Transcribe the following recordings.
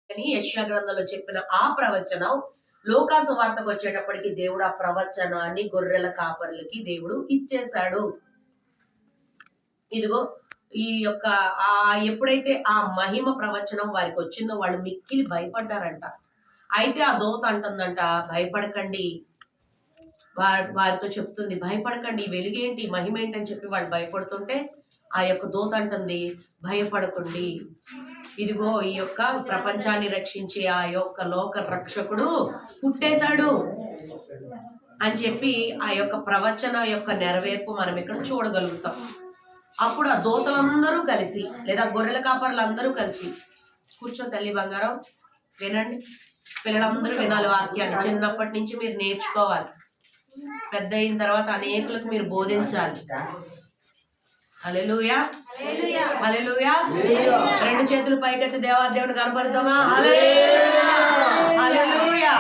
అని యెషయా గ్రంథంలో చెప్పిన ఆ ప్రవచనం లోకాసు వార్తకు వచ్చేటప్పటికి దేవుడు ఆ ప్రవచనాన్ని గొర్రెల కాపరులకి దేవుడు ఇచ్చేశాడు. ఇదిగో ఈ యొక్క ఆ ఎప్పుడైతే ఆ మహిమ ప్రవచనం వారికి వచ్చిందో వాళ్ళు మిక్కిలి భయపడ్డారంట. అయితే ఆ దూత అంటుందంట, భయపడకండి, వారితో చెప్తుంది, భయపడకండి, వెలుగేంటి, మహిమ ఏంటి అని చెప్పి వాళ్ళు భయపడుతుంటే ఆ యొక్క దూత అంటుంది, భయపడకండి, ఇదిగో ఈ యొక్క ప్రపంచాన్ని రక్షించే ఆ యొక్క లోక రక్షకుడు పుట్టేశాడు అని చెప్పి ఆ యొక్క ప్రవచన యొక్క నెరవేర్పు మనం ఇక్కడ చూడగలుగుతాం. అప్పుడు ఆ దూతలందరూ కలిసి లేదా గొర్రెల కాపరులందరూ కలిసి, కూర్చో తల్లి బంగారం, వినండి, పిల్లలందరూ వినాలి వాక్యాన్ని. చిన్నప్పటి నుంచి మీరు నేర్చుకోవాలి, పెద్ద అయిన తర్వాత అనేకులకు మీరు బోధించాలి. హల్లెలూయా, హల్లెలూయా. రెండు చేతులు పైకెత్తి దేవుడు కనపడతామా? హల్లెలూయా.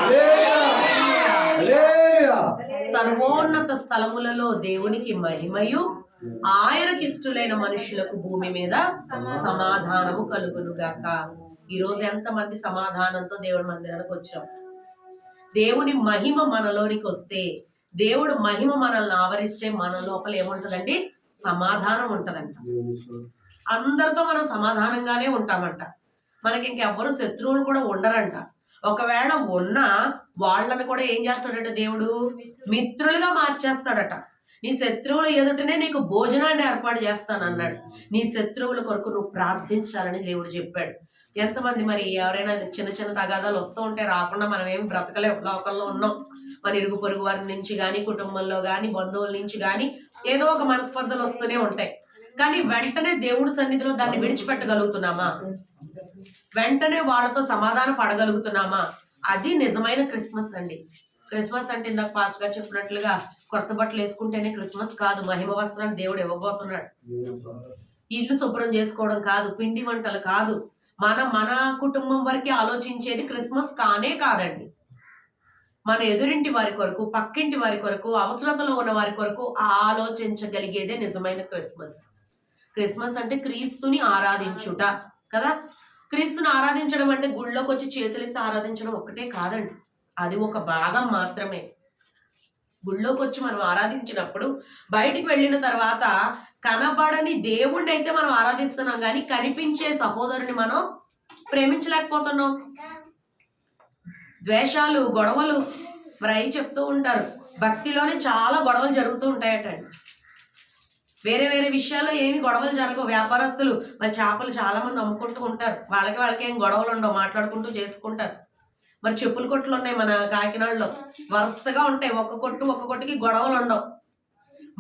సర్వోన్నత స్థలములలో దేవునికి మహిమయు, ఆయనకి ఇష్టలైన మనుషులకు భూమి మీద సమాధానము కలుగునుగాక. ఈ రోజు ఎంతమంది సమాధానంతో దేవుడి మందిరానికి వచ్చాం? దేవుని మహిమ మనలోనికి వస్తే, దేవుడు మహిమ మనల్ని ఆవరిస్తే మన లోపల ఏముంటదండి? సమాధానం ఉంటదంట. అందరితో మనం సమాధానంగానే ఉంటామంట. మనకి ఇంకెవ్వరు శత్రువులు కూడా ఉండరంట. ఒకవేళ ఉన్నా వాళ్ళని కూడా ఏం చేస్తాడట? దేవుడు మిత్రులుగా మార్చేస్తాడట. నీ శత్రువుల ఎదుటనే నీకు భోజనాన్ని ఏర్పాటు చేస్తాను అన్నాడు. నీ శత్రువుల కొరకు నువ్వు ప్రార్థించాలని దేవుడు చెప్పాడు. ఎంతమంది మరి ఎవరైనా చిన్న చిన్న తగాదాలు వస్తూ ఉంటే రాకుండా మనం ఏం బ్రతకలే, లోకంలో ఉన్నాం. మన ఇరుగు పొరుగు వారి నుంచి కానీ, కుటుంబంలో కానీ, బంధువుల నుంచి కానీ ఏదో ఒక మనస్పర్ధలు వస్తూనే ఉంటాయి. కానీ వెంటనే దేవుడి సన్నిధిలో దాన్ని విడిచిపెట్టగలుగుతున్నామా? వెంటనే వాళ్ళతో సమాధానం పడగలుగుతున్నామా? అది నిజమైన క్రిస్మస్ అండి. క్రిస్మస్ అంటే ఇందాక పాస్టర్ గారు చెప్పినట్లుగా కొత్త బట్టలు వేసుకుంటేనే క్రిస్మస్ కాదు. మహిమ వస్త్రాన్ని దేవుడు ఇవ్వబోతున్నాడు. ఇల్లు శుభ్రం చేసుకోవడం కాదు, పిండి వంటలు కాదు, మన కుటుంబం వరకే ఆలోచించేది క్రిస్మస్ కానే కాదండి. మన ఎదురింటి వారి కొరకు, పక్కింటి వారి కొరకు, అవసరతలో ఉన్న వారి కొరకు ఆలోచించగలిగేదే నిజమైన క్రిస్మస్. క్రిస్మస్ అంటే క్రీస్తుని ఆరాధించుట కదా. క్రీస్తుని ఆరాధించడం అంటే గుళ్ళోకి వచ్చి చేతులెత్తి ఆరాధించడం ఒక్కటే కాదండి, అది ఒక భాగం మాత్రమే. గుళ్ళోకి వచ్చి మనం ఆరాధించినప్పుడు బయటికి వెళ్ళిన తర్వాత కనబడని దేవుణ్ణి అయితే మనం ఆరాధిస్తున్నాం, కానీ కనిపించే సహోదరుని మనం ప్రేమించలేకపోతున్నాం. ద్వేషాలు, గొడవలు, మరి అవి చెప్తూ ఉంటారు. భక్తిలోనే చాలా గొడవలు జరుగుతూ ఉంటాయటండి. వేరే వేరే విషయాల్లో ఏమి గొడవలు జరగవు. వ్యాపారస్తులు మరి చేపలు చాలా మంది అమ్ముకుంటూ ఉంటారు, వాళ్ళకి ఏం గొడవలు ఉండవు, మాట్లాడుకుంటూ చేసుకుంటారు. మరి చెప్పుల కొట్లు ఉన్నాయి మన కాకినాడలో, వరుసగా ఉంటాయి, ఒక్క కొట్టుకి గొడవలు ఉండవు.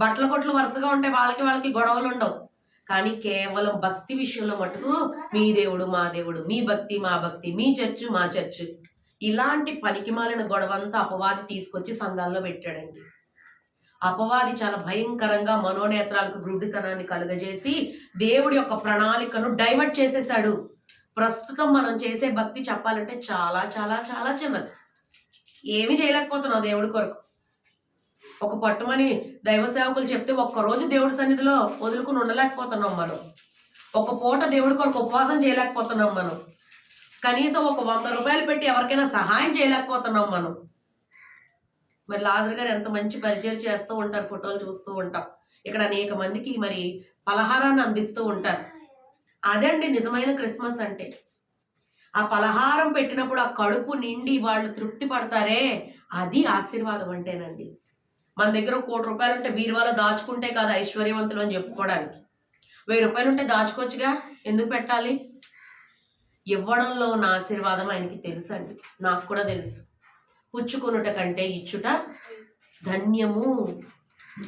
బట్టల కొట్లు వరుసగా ఉంటాయి, వాళ్ళకి గొడవలు ఉండవు. కానీ కేవలం భక్తి విషయంలో మటుకు మీ దేవుడు మా దేవుడు, మీ భక్తి మా భక్తి, మీ చర్చ్ మా చర్చ్, ఇలాంటి పనికిమాలిన గొడవంతా అపవాది తీసుకొచ్చి సంఘాల్లో పెట్టాడండి. అపవాది చాలా భయంకరంగా మనోనేత్రాలకు గుడ్డితనాన్ని కలుగజేసి దేవుడి యొక్క ప్రణాళికను డైవర్ట్ చేసేసాడు. ప్రస్తుతం మనం చేసే భక్తి చెప్పాలంటే చాలా చాలా చాలా చిన్నది. ఏమి చేయలేకపోతున్నాం దేవుడి కొరకు. ఒక పట్టుమని దైవ సేవకులు చెప్తే ఒక్కరోజు దేవుడి సన్నిధిలో వదులుకుని ఉండలేకపోతున్నాం మనం. ఒక పూట దేవుడి కొరకు ఉపవాసం చేయలేకపోతున్నాం మనం. కనీసం ఒక 100 రూపాయలు పెట్టి ఎవరికైనా సహాయం చేయలేకపోతున్నాం మనం. మరి లాజర్ గారు ఎంత మంచి పరిచయం చేస్తూ ఉంటారు, ఫోటోలు చూస్తూ ఉంటాం. ఇక్కడ అనేక మందికి మరి పలహారాన్ని అందిస్తూ ఉంటారు. అదే అండి నిజమైన క్రిస్మస్ అంటే. ఆ పలహారం పెట్టినప్పుడు ఆ కడుపు నిండి వాళ్ళు తృప్తి పడతారే, అది ఆశీర్వాదం అంటేనండి. మన దగ్గర 1 కోటి రూపాయలు ఉంటే బీరువాలో దాచుకుంటే కాదు ఐశ్వర్యవంతులు అని చెప్పుకోవడానికి. 1000 రూపాయలు ఉంటే దాచుకోవచ్చుగా, ఎందుకు పెట్టాలి? ఇవ్వడంలో ఉన్న ఆశీర్వాదం ఆయనకి తెలుసు అండి, నాకు కూడా తెలుసు. పుచ్చుకొనుట కంటే ఇచ్చుట ధన్యము.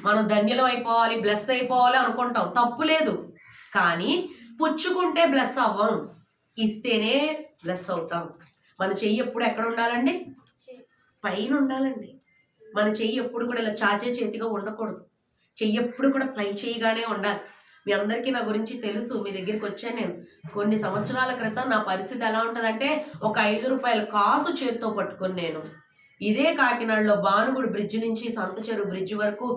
మనం ధన్యులం అయిపోవాలి, బ్లెస్ అయిపోవాలి అనుకుంటాం, తప్పు లేదు. కానీ పుచ్చుకుంటే బ్లెస్ అవ్వం, ఇస్తేనే బ్లెస్ అవుతాం. మన చెయ్యి ఎప్పుడు ఎక్కడ ఉండాలండి? పైన ఉండాలండి. మన చెయ్యి ఎప్పుడు కూడా ఇలా చాచే చేతిగా ఉండకూడదు. చెయ్యి ఎప్పుడు కూడా పై చేయిగానే ఉండాలి. మీ అందరికీ నా గురించి తెలుసు. మీ దగ్గరికి వచ్చాను నేను కొన్ని సంవత్సరాల క్రితం. నా పరిస్థితి ఎలా ఉంటుందంటే, ఒక 5 రూపాయల కాసు చేతితో పట్టుకొని నేను ఇదే కాకినాడలో భానుగుడి బ్రిడ్జ్ నుంచి సంత చెరువు బ్రిడ్జ్ వరకు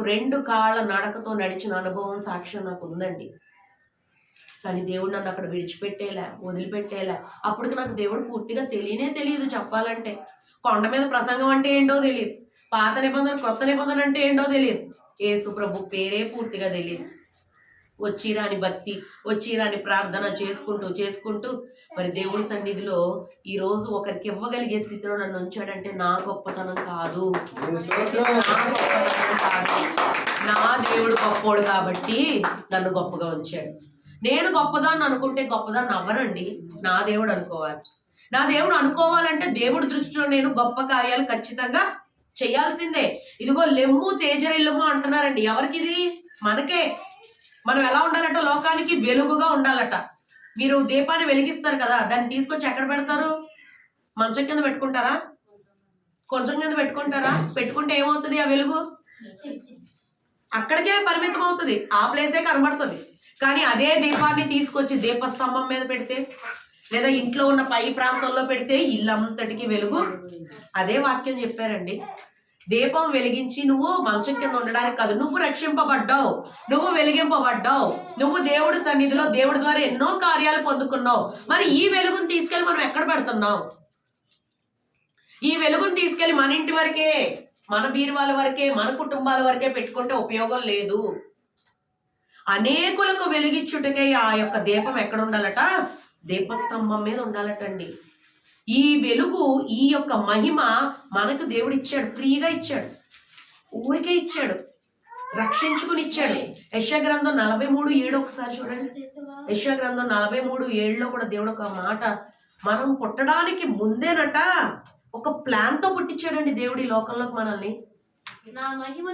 2 కాళ్ళ నడకతో నడిచిన అనుభవం, సాక్ష్యం నాకు ఉందండి. కానీ దేవుడు నన్ను అక్కడ విడిచిపెట్టేలా, వదిలిపెట్టేలా. అప్పటికి నాకు దేవుడు పూర్తిగా తెలియదు చెప్పాలంటే. కొండ మీద ప్రసంగం అంటే ఏంటో తెలియదు, పాత నిబంధన కొత్త నిబంధన అంటే ఏంటో తెలియదు, యేసు ప్రభు పేరే పూర్తిగా తెలియదు. వచ్చిరాని భక్తి, వచ్చిరాని ప్రార్థన చేసుకుంటూ మరి దేవుడి సన్నిధిలో ఈరోజు ఒకరికి ఇవ్వగలిగే స్థితిలో నన్ను ఉంచాడంటే నా గొప్పతనం కాదు, నా దేవుడు గొప్పోడు కాబట్టి నన్ను గొప్పగా ఉంచాడు. నేను గొప్పదాన్ని అనుకుంటే గొప్పదాన్ని అవ్వనండి, నా దేవుడు అనుకోవాలి. నా దేవుడు అనుకోవాలంటే దేవుడి దృష్టిలో నేను గొప్ప కార్యాలు ఖచ్చితంగా చేయాల్సిందే. ఇదిగో లెమ్ము తేజరిల్లము అంటున్నారండి. ఎవరికి ఇది? మనకే. మనం ఎలా ఉండాలంట? లోకానికి వెలుగుగా ఉండాలట. మీరు దీపాన్ని వెలిగిస్తారు కదా, దాన్ని తీసుకొచ్చి ఎక్కడ పెడతారు? మంచం కింద పెట్టుకుంటారా? కొంచెం కింద పెట్టుకుంటారా? పెట్టుకుంటే ఏమవుతుంది? ఆ వెలుగు అక్కడికే పరిమితం అవుతుంది, ఆ ప్లేసే కనబడుతుంది. కానీ అదే దీపాన్ని తీసుకొచ్చి దీపస్తంభం మీద పెడితే, లేదా ఇంట్లో ఉన్న పై ప్రాంతంలో పెడితే ఇల్లంతటికి వెలుగు. అదే వాక్యం చెప్పారండి. దీపం వెలిగించి నువ్వు మంచం కింద ఉండడానికి కాదు, నువ్వు రక్షింపబడ్డావు, నువ్వు వెలిగింపబడ్డావు, నువ్వు దేవుడి సన్నిధిలో దేవుడి ద్వారా ఎన్నో కార్యాలు పొందుకున్నావు. మరి ఈ వెలుగును తీసుకెళ్ళి మనం ఎక్కడ పెడుతున్నాం? ఈ వెలుగును తీసుకెళ్ళి మన ఇంటి వరకే, మన బీరువాల వరకే, మన కుటుంబాల వరకే పెట్టుకుంటే ఉపయోగం లేదు. అనేకులకు వెలిగించుటకై ఆ యొక్క దీపం ఎక్కడ ఉండాలట? దీపస్తంభం మీద ఉండాలటండి. ఈ వెలుగు, ఈ యొక్క మహిమ మనకు దేవుడు ఇచ్చాడు, ఫ్రీగా ఇచ్చాడు, ఊరికే ఇచ్చాడు, రక్షించుకుని ఇచ్చాడు. యెషయా గ్రంథం 43:7 ఒకసారి చూడండి. యెషయా గ్రంథం 43:7 కూడా దేవుడు ఒక మాట, మనం పుట్టడానికి ముందేనట ఒక ప్లాన్ తో పుట్టించాడండి దేవుడు ఈ లోకంలోకి మనల్ని. నా మహిమ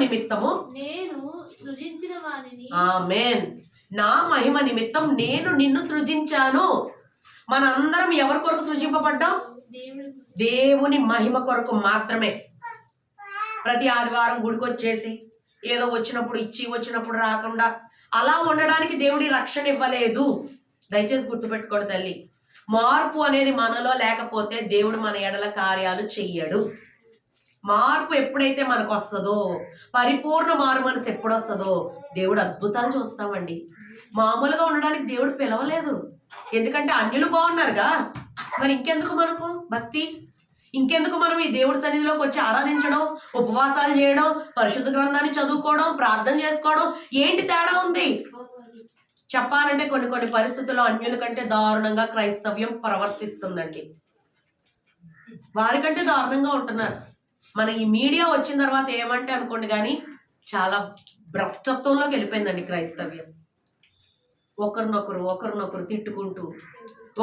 నిమిత్తము నేను సృజించిన వానిని. ఆమేన్. నా మహిమ నిమిత్తం నేను నిన్ను సృజించాను. మనందరం ఎవరి కొరకు సృజింపబడ్డాం? దేవుని మహిమ కొరకు మాత్రమే. ప్రతి ఆదివారం గుడికొచ్చేసి ఏదో వచ్చినప్పుడు ఇచ్చి వచ్చినప్పుడు రాకుండా అలా ఉండడానికి దేవుడి రక్షణ ఇవ్వలేదు. దయచేసి గుర్తుపెట్టుకోండి తల్లి. మార్పు అనేది మనలో లేకపోతే దేవుడు మన ఎడల కార్యాలు చెయ్యడు. మార్పు ఎప్పుడైతే మనకు వస్తుందో, పరిపూర్ణ మారు మనసు ఎప్పుడు వస్తుందో దేవుడు అద్భుతాలు చూస్తామండి. మామూలుగా ఉండడానికి దేవుడు పిలవలేదు, ఎందుకంటే అన్యులు బాగున్నారుగా. మరి ఇంకెందుకు మనకు భక్తి? ఇంకెందుకు మనం ఈ దేవుడి సన్నిధిలోకి వచ్చి ఆరాధించడం, ఉపవాసాలు చేయడం, పరిశుద్ధ గ్రంథాన్ని చదువుకోవడం, ప్రార్థన చేసుకోవడం? ఏంటి తేడా ఉంది? చెప్పాలంటే కొన్ని పరిస్థితుల్లో అన్యుల కంటే దారుణంగా క్రైస్తవ్యం ప్రవర్తిస్తుందండి. వారికంటే దారుణంగా ఉంటున్నారు. మన ఈ మీడియా వచ్చిన తర్వాత ఏమంటే అనుకోండి, కానీ చాలా భ్రష్టత్వంలోకి వెళ్ళిపోయిందండి క్రైస్తవ్యం. ఒకరినొకరు తిట్టుకుంటూ,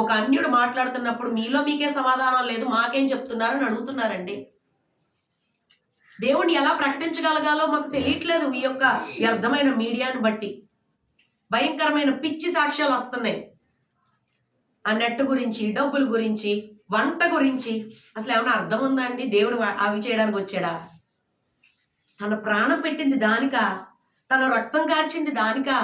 ఒక అన్యుడు మాట్లాడుతున్నప్పుడు మీలో మీకే సమాధానం లేదు, మాకేం చెప్తున్నారని అడుగుతున్నారండి. దేవుణ్ణి ఎలా ప్రకటించగలగాలో మాకు తెలియట్లేదు. ఈ యొక్క వ్యర్థమైన మీడియాను బట్టి భయంకరమైన పిచ్చి సాక్ష్యాలు వస్తున్నాయి. ఆ నెట్ గురించి, డబ్బుల గురించి, వంట గురించి. అసలు ఏమైనా అర్థం ఉందా అండి? దేవుడు అవి చేయడానికి వచ్చాడా? తన ప్రాణం పెట్టింది దానికా? తన రక్తం కార్చింది దానికా?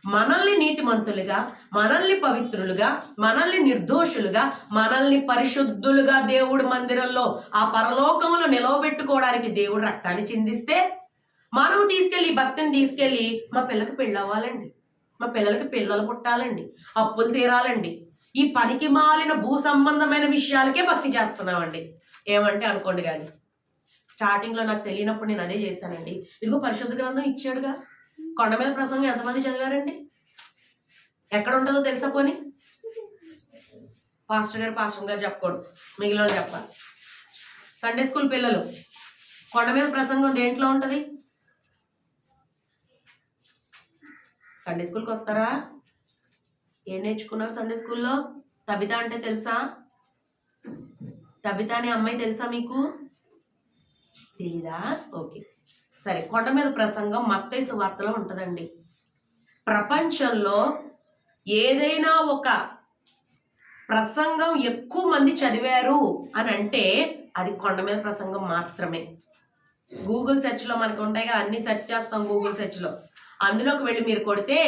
మనల్ని నీతిమంతులుగా, మనల్ని పవిత్రులుగా, మనల్ని నిర్దోషులుగా, మనల్ని పరిశుద్ధులుగా దేవుడు మందిరంలో ఆ పరలోకములో నిలవబెట్టుకోవడానికి దేవుడు రక్తాన్ని చిందిస్తే, మనము తీసుకెళ్ళి భక్తిని తీసుకెళ్ళి మా పిల్లకి పెళ్ళి అవ్వాలండి, మా పిల్లలకి పిల్లలు పుట్టాలండి, అప్పులు తీరాలండి, ఈ పనికి మాలిన భూ సంబంధమైన విషయాలకే భక్తి చేస్తున్నామండి. ఏమంటే అనుకోండి. కానీ స్టార్టింగ్లో నాకు తెలియనప్పుడు నేను అదే చేశానండి. ఇదిగో పరిశుద్ధ గ్రంథం ఇచ్చాడుగా. కొండ మీద ప్రసంగం ఎంతమంది చదివారండి? ఎక్కడ ఉంటుందో తెలుసా? పోనీ పాస్టర్ గారు చెప్పకూడదు, మిగిలిన వాళ్ళు చెప్పాలి. సండే స్కూల్ పిల్లలు కొండ మీద ప్రసంగం దేంట్లో ఉంటుంది? సండే స్కూల్కి వస్తారా? ఏం నేర్చుకున్నారు సండే స్కూల్లో? తబిత అంటే తెలుసా? తబిత అనే అమ్మాయి తెలుసా మీకు? తెలీదా? ఓకే, సరే. కొండ మీద ప్రసంగం మత్తయి సువార్తలో ఉంటుందండి. ప్రపంచంలో ఏదైనా ఒక ప్రసంగం ఎక్కువ మంది చదివారు అని అంటే అది కొండ మీద ప్రసంగం మాత్రమే. గూగుల్ సెర్చ్లో మనకు ఉంటాయి కదా, అన్ని సెర్చ్ చేస్తాం గూగుల్ సెర్చ్లో. అందులోకి వెళ్ళి మీరు కొడితే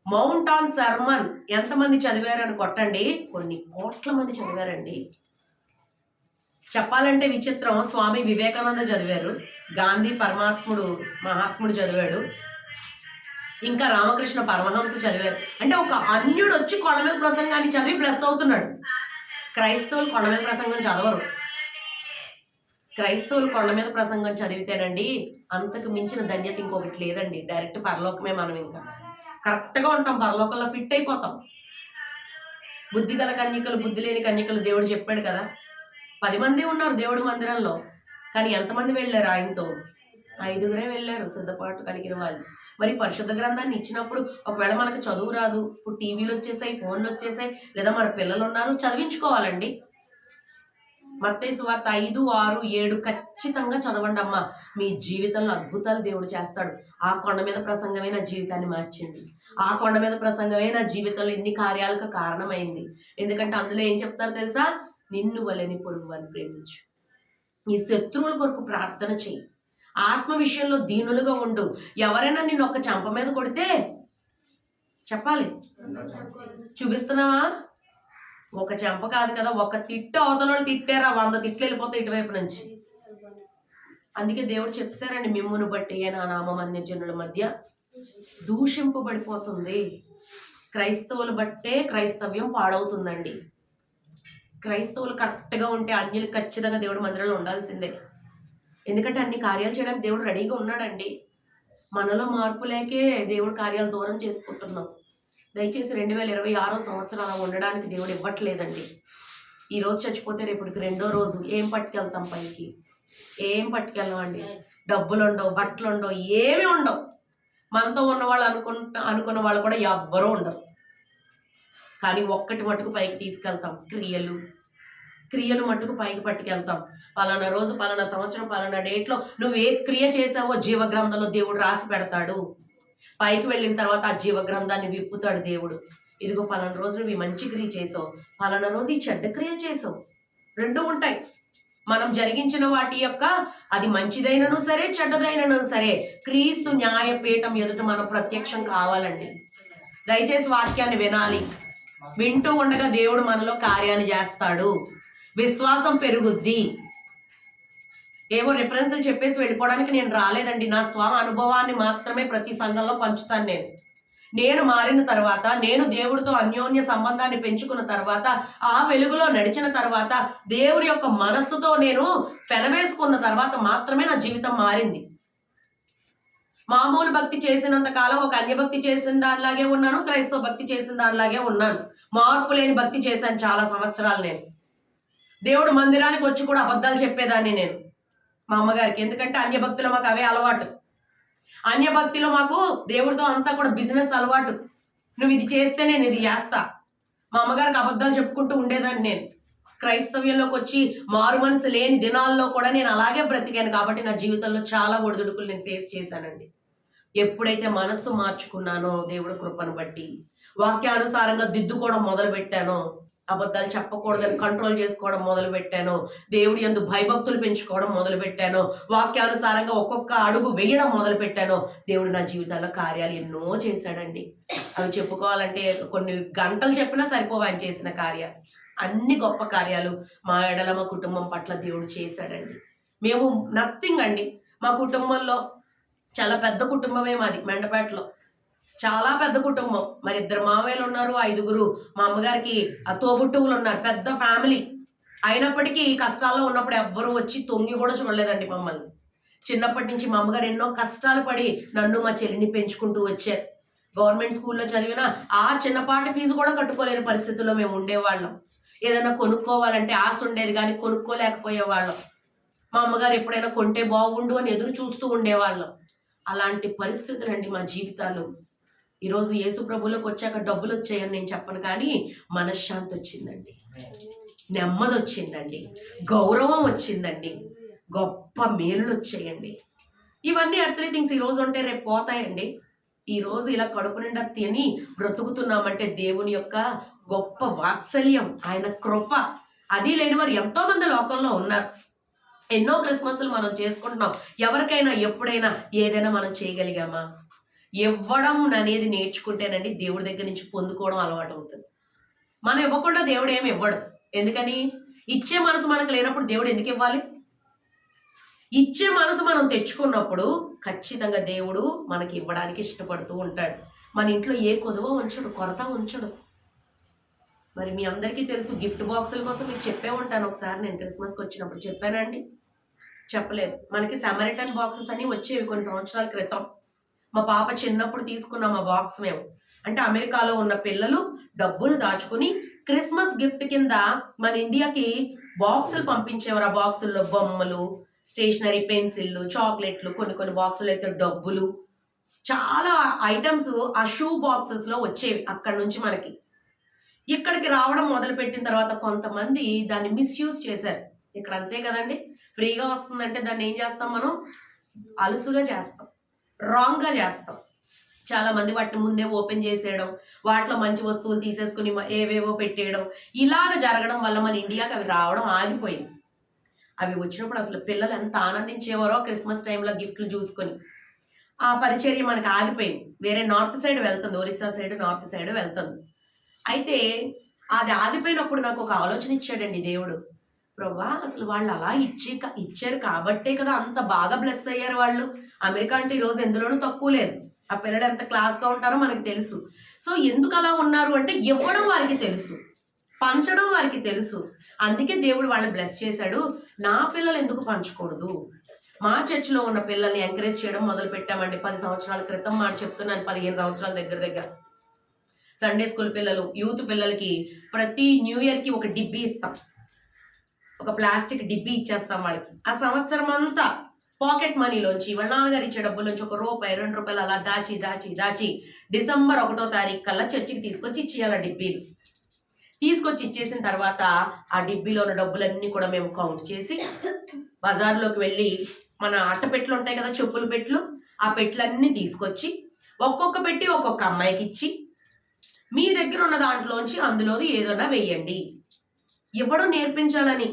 మౌంట్ ఆన్ సర్మన్ ఎంతమంది చదివారు అని కొట్టండి, కొన్ని కోట్ల మంది చదివారండి. చెప్పాలంటే విచిత్రం, స్వామి వివేకానంద చదివారు, గాంధీ మహాత్ముడు చదివాడు, ఇంకా రామకృష్ణ పరమహంస చదివారు. అంటే ఒక అన్యుడు వచ్చి కొండ మీద ప్రసంగాన్ని చదివి ప్లస్ అవుతున్నాడు. క్రైస్తవులు కొండ మీద ప్రసంగం చదవరు. క్రైస్తవులు కొండ మీద ప్రసంగం చదివితేనండి అంతకు మించిన ధన్యత ఇంకొకటి లేదండి. డైరెక్ట్ పరలోకమే. మనం ఇంకా కరెక్ట్గా ఉంటాం, పరలోకంలో ఫిట్ అయిపోతాం. బుద్ధి గల కన్యకలు, బుద్ధి లేని కన్యకలు దేవుడు చెప్పాడు కదా. 10 మంది ఉన్నారు దేవుడి మందిరంలో, కానీ ఎంతమంది వెళ్ళారు ఆయనతో? 5గురే వెళ్ళారు, సిద్ధపాటు కలిగిన వాళ్ళు. మరి పరిశుద్ధ గ్రంథాన్ని ఇచ్చినప్పుడు ఒకవేళ మనకు చదువు రాదు, ఇప్పుడు టీవీలు వచ్చేసాయి, ఫోన్లు వచ్చేసాయి, లేదా మన పిల్లలు ఉన్నారు, చదివించుకోవాలండి. మత్తయి సువార్త 5, 6, 7 ఖచ్చితంగా చదవండి అమ్మా. మీ జీవితంలో అద్భుతాలు దేవుడు చేస్తాడు. ఆ కొండ మీద ప్రసంగమే నా జీవితాన్ని మార్చింది. ఆ కొండ మీద ప్రసంగమే నా జీవితంలో ఇన్ని కార్యాలకు కారణమైంది. ఎందుకంటే అందులో ఏం చెప్తారో తెలుసా? నిన్ను వలని పొరుగు వారిని ప్రేమించు, నీ శత్రువుల కొరకు ప్రార్థన చెయ్యి, ఆత్మ విషయంలో దీనులుగా ఉండు. ఎవరైనా నిన్ను ఒక్క చెంప మీద కొడితే చెప్పాలి, చూపిస్తున్నావా? ఒక చెంప కాదు కదా, ఒక తిట్టు అవతల తిట్టారా 100 తిట్లు వెళ్ళిపోతాయి ఇటువైపు నుంచి. అందుకే దేవుడు చెప్పారండి, మిమ్మును బట్టి నా నామం అన్యజనుల మధ్య దూషింపబడిపోతుంది. క్రైస్తవులు బట్టే క్రైస్తవ్యం పాడవుతుందండి. క్రైస్తవులు కరెక్ట్గా ఉంటే అన్యులు ఖచ్చితంగా దేవుడి మందిరంలో ఉండాల్సిందే. ఎందుకంటే అన్ని కార్యాలు చేయడానికి దేవుడు రెడీగా ఉన్నాడండి. మనలో మార్పు లేకే దేవుడు కార్యాలు దూరం చేసుకుంటున్నాం. దయచేసి 2026 సంవత్సరం అలా ఉండడానికి దేవుడు ఇవ్వట్లేదండి. ఈరోజు చచ్చిపోతే రేపటికి 2వ రోజు ఏం పట్టుకెళ్తాం పైకి? ఏం పట్టుకెళ్ళమండి. డబ్బులు ఉండవు, బట్టలు ఉండవు, ఏమీ ఉండవు. మనతో ఉన్నవాళ్ళు అనుకున్న వాళ్ళు కూడా ఎవ్వరూ ఉండరు. కానీ ఒక్కటి మట్టుకు పైకి తీసుకెళ్తాం, క్రియలు మట్టుకు పైకి పట్టుకెళ్తాం. పలానా రోజు, పలానా సంవత్సరం, పలానా డేట్లో నువ్వు ఏ క్రియ చేసావో జీవగ్రంథంలో దేవుడు రాసి పెడతాడు. పైకి వెళ్ళిన తర్వాత ఆ జీవగ్రంథాన్ని విప్పుతాడు దేవుడు. ఇదిగో పలానా రోజు నువ్వు ఈ మంచి క్రియ చేసావు, పలానా రోజు ఈ చెడ్డ క్రియ చేసావు. 2 ఉంటాయి. మనం జరిగించిన వాటి యొక్క అది మంచిదైనను సరే, చెడ్డదైనను సరే, క్రీస్తు న్యాయపీఠం ఎదుట మనం ప్రత్యక్షం కావాలండి. దయచేసి వాక్యాన్ని వినాలి. వింటూ ఉండగా దేవుడు మనలో కార్యాన్ని చేస్తాడు. విశ్వాసం పెరుగుద్ది. ఏవో రిఫరెన్స్లు చెప్పేసి వెళ్ళిపోవడానికి నేను రాలేదండి. నా స్వ అనుభవాన్ని మాత్రమే ప్రతి సంఘంలో పంచుతాను. నేను మారిన తర్వాత, నేను దేవుడితో అన్యోన్య సంబంధాన్ని పెంచుకున్న తర్వాత, ఆ వెలుగులో నడిచిన తర్వాత, దేవుడి యొక్క మనస్సుతో నేను పెనవేసుకున్న తర్వాత మాత్రమే నా జీవితం మారింది. మామూలు భక్తి చేసినంత కాలం ఒక అన్యభక్తి చేసిన దానిలాగే ఉన్నాను, క్రైస్తవ భక్తి చేసిన దానిలాగే ఉన్నాను. మార్పు లేని భక్తి చేశాను చాలా సంవత్సరాలు. నేను దేవుడు మందిరానికి వచ్చి కూడా అబద్ధాలు చెప్పేదాన్ని నేను మా అమ్మగారికి. ఎందుకంటే అన్యభక్తిలో మాకు అవే అలవాటు. అన్యభక్తిలో మాకు దేవుడితో అంతా కూడా బిజినెస్ అలవాటు. నువ్వు ఇది చేస్తే నేను ఇది చేస్తా. మా అమ్మగారికి అబద్ధాలు చెప్పుకుంటూ ఉండేదాన్ని నేను. క్రైస్తవ్యంలోకి వచ్చి మారు మనసు లేని దినాల్లో కూడా నేను అలాగే బ్రతికాను. కాబట్టి నా జీవితంలో చాలా ఒడిదుడుకులు నేను ఫేస్ చేశానండి. ఎప్పుడైతే మనస్సు మార్చుకున్నానో దేవుడి కృపను బట్టి, వాక్యానుసారంగా దిద్దుకోవడం మొదలు పెట్టానో, అబద్ధాలు చెప్పకూడదని కంట్రోల్ చేసుకోవడం మొదలు పెట్టాను, దేవుడి యందు భయభక్తులు పెంచుకోవడం మొదలు పెట్టాను, వాక్యానుసారంగా ఒక్కొక్క అడుగు వేయడం మొదలు పెట్టాను, దేవుడు నా జీవితాల్లో కార్యాలు ఎన్నో చేశాడండి. అవి చెప్పుకోవాలంటే కొన్ని గంటలు చెప్పినా సరిపోవు ఆయన చేసిన కార్యాలు. అన్ని గొప్ప కార్యాలు మా ఎడల, మా కుటుంబం పట్ల దేవుడు చేశాడండి. మేము నథింగ్ అండి. మా కుటుంబంలో చాలా పెద్ద కుటుంబమే మాది. మెండపేటలో చాలా పెద్ద కుటుంబం. మరి 2 మావయ్యలు ఉన్నారు, 5గురు మా అమ్మగారికి తోబుట్టువులు ఉన్నారు. పెద్ద ఫ్యామిలీ. అయినప్పటికీ కష్టాల్లో ఉన్నప్పుడు ఎవ్వరూ వచ్చి తొంగి కూడా చూడలేదండి మమ్మల్ని. చిన్నప్పటి నుంచి మా అమ్మగారు ఎన్నో కష్టాలు పడి నన్ను, మా చెల్లిని పెంచుకుంటూ వచ్చారు. గవర్నమెంట్ స్కూల్లో చదివిన ఆ చిన్నపాటి ఫీజు కూడా కట్టుకోలేని పరిస్థితుల్లో మేము ఉండేవాళ్ళం. ఏదైనా కొనుక్కోవాలంటే ఆశ ఉండేది కానీ కొనుక్కోలేకపోయేవాళ్ళం. మా అమ్మగారు ఎప్పుడైనా కొంటే బాగుండు అని ఎదురు చూస్తూ ఉండేవాళ్ళం. అలాంటి పరిస్థితులండి మా జీవితాలు. ఈరోజు యేసు ప్రభువులోకి వచ్చాక డబ్బులు వచ్చాయని నేను చెప్పను, కానీ మనశ్శాంతి వచ్చిందండి, నెమ్మది వచ్చిందండి, గౌరవం వచ్చిందండి, గొప్ప మేలులు వచ్చాయండి. ఇవన్నీ ఎర్త్లీ థింగ్స్ ఈరోజు ఉంటే రేపు పోతాయండి. ఈరోజు ఇలా కడుపు నిండా తిని బ్రతుకుతున్నామంటే దేవుని యొక్క గొప్ప వాత్సల్యం, ఆయన కృప. అది లేని వారు ఎంతో మంది లోకంలో ఉన్నారు. ఎన్నో క్రిస్మస్లు మనం చేసుకుంటున్నాం. ఎవరికైనా ఎప్పుడైనా ఏదైనా మనం చేయగలిగామా? ఇవ్వడం అనేది నేర్చుకుంటేనండి దేవుడి దగ్గర నుంచి పొందుకోవడం అలవాటు అవుతుంది. మనం ఇవ్వకుండా దేవుడు ఏమి ఇవ్వడు. ఎందుకని? ఇచ్చే మనసు మనకు లేనప్పుడు దేవుడు ఎందుకు ఇవ్వాలి? ఇచ్చే మనసు మనం తెచ్చుకున్నప్పుడు ఖచ్చితంగా దేవుడు మనకి ఇవ్వడానికి ఇష్టపడుతూ ఉంటాడు. మన ఇంట్లో ఏ కొదువ ఉంచడు, కొరత ఉంచడు. మరి మీ అందరికీ తెలుసు, గిఫ్ట్ బాక్సుల కోసం మీకు చెప్పే ఉంటాను. ఒకసారి నేను క్రిస్మస్కి వచ్చినప్పుడు చెప్పానండి, చెప్పలేదు. మనకి సమరిటన్ బాక్సెస్ అని వచ్చేవి కొన్ని సంవత్సరాల క్రితం. మా పాప చిన్నప్పుడు తీసుకున్నాం ఆ బాక్స్ మేము. అంటే అమెరికాలో ఉన్న పిల్లలు డబ్బులు దాచుకుని క్రిస్మస్ గిఫ్ట్ కింద మన ఇండియాకి బాక్సులు పంపించేవారు. ఆ బాక్సుల్లో బొమ్మలు, స్టేషనరీ, పెన్సిళ్ళు, చాక్లెట్లు, కొన్ని బాక్సులు అయితే డబ్బులు, చాలా ఐటమ్స్ ఆ షూ బాక్సెస్లో వచ్చేవి అక్కడి నుంచి మనకి. ఇక్కడికి రావడం మొదలుపెట్టిన తర్వాత కొంతమంది దాన్ని మిస్యూజ్ చేశారు. ఇక్కడ అంతే కదండి, ఫ్రీగా వస్తుందంటే దాన్ని ఏం చేస్తాం మనం, అలుసుగా చేస్తాం, రాంగ్గా చేస్తాం. చాలా మంది వాటిని ముందే ఓపెన్ చేసేయడం, వాటిలో మంచి వస్తువులు తీసేసుకుని ఏవేవో పెట్టేయడం, ఇలాగ జరగడం వల్ల మన ఇండియాకి అవి రావడం ఆగిపోయింది. అవి వచ్చినప్పుడు అసలు పిల్లలు ఎంత ఆనందించేవారో క్రిస్మస్ టైంలో గిఫ్ట్లు చూసుకొని. ఆ పరిచర్య మనకు ఆగిపోయింది. వేరే నార్త్ సైడ్ వెళ్తుంది, ఒరిస్సా సైడ్, నార్త్ సైడ్ వెళ్తుంది. అయితే అది ఆగిపోయినప్పుడు నాకు ఒక ఆలోచన ఇచ్చాడండి దేవుడు. ప్రభా, అసలు వాళ్ళు అలా ఇచ్చారు కాబట్టే కదా అంత బాగా బ్లెస్ అయ్యారు వాళ్ళు. అమెరికా అంటే ఈరోజు ఎందులోనూ తక్కువ లేదు. ఆ పిల్లలు ఎంత క్లాస్గా ఉంటారో మనకు తెలుసు. సో ఎందుకు అలా ఉన్నారు అంటే ఇవ్వడం వారికి తెలుసు, పంచడం వారికి తెలుసు. అందుకే దేవుడు వాళ్ళని బ్లెస్ చేశాడు. నా పిల్లలు ఎందుకు పంచకూడదు? మా చర్చిలో ఉన్న పిల్లల్ని ఎంకరేజ్ చేయడం మొదలు పెట్టామండి 10 సంవత్సరాల క్రితం. మాట చెప్తున్నాను, 15 సంవత్సరాల దగ్గర. సండే స్కూల్ పిల్లలు, యూత్ పిల్లలకి ప్రతి న్యూ ఇయర్కి ఒక డిబ్బీ ఇస్తాం, ఒక ప్లాస్టిక్ డిబ్బీ ఇచ్చేస్తాం వాళ్ళకి. ఆ సంవత్సరం అంతా పాకెట్ మనీలోంచి, వాళ్ళ నాన్నగారు ఇచ్చే డబ్బులోంచి ₹1, ₹2 అలా దాచి డిసెంబర్ 1వ తారీఖు కల్లా చర్చికి తీసుకొచ్చి ఇచ్చేయాలి. డిబ్బీలు తీసుకొచ్చి ఇచ్చేసిన తర్వాత ఆ డిబ్బీలో ఉన్న డబ్బులన్నీ కూడా మేము కౌంట్ చేసి బజార్లోకి వెళ్ళి మన అట్టపెట్లు ఉంటాయి కదా, చెప్పుల పెట్లు, ఆ పెట్లన్నీ తీసుకొచ్చి ఒక్కొక్క పెట్టి ఒక్కొక్క అమ్మాయికి ఇచ్చి, మీ దగ్గర ఉన్న దాంట్లోంచి అందులోది ఏదన్నా వేయండి. ఇవ్వడం నేర్పించాలని.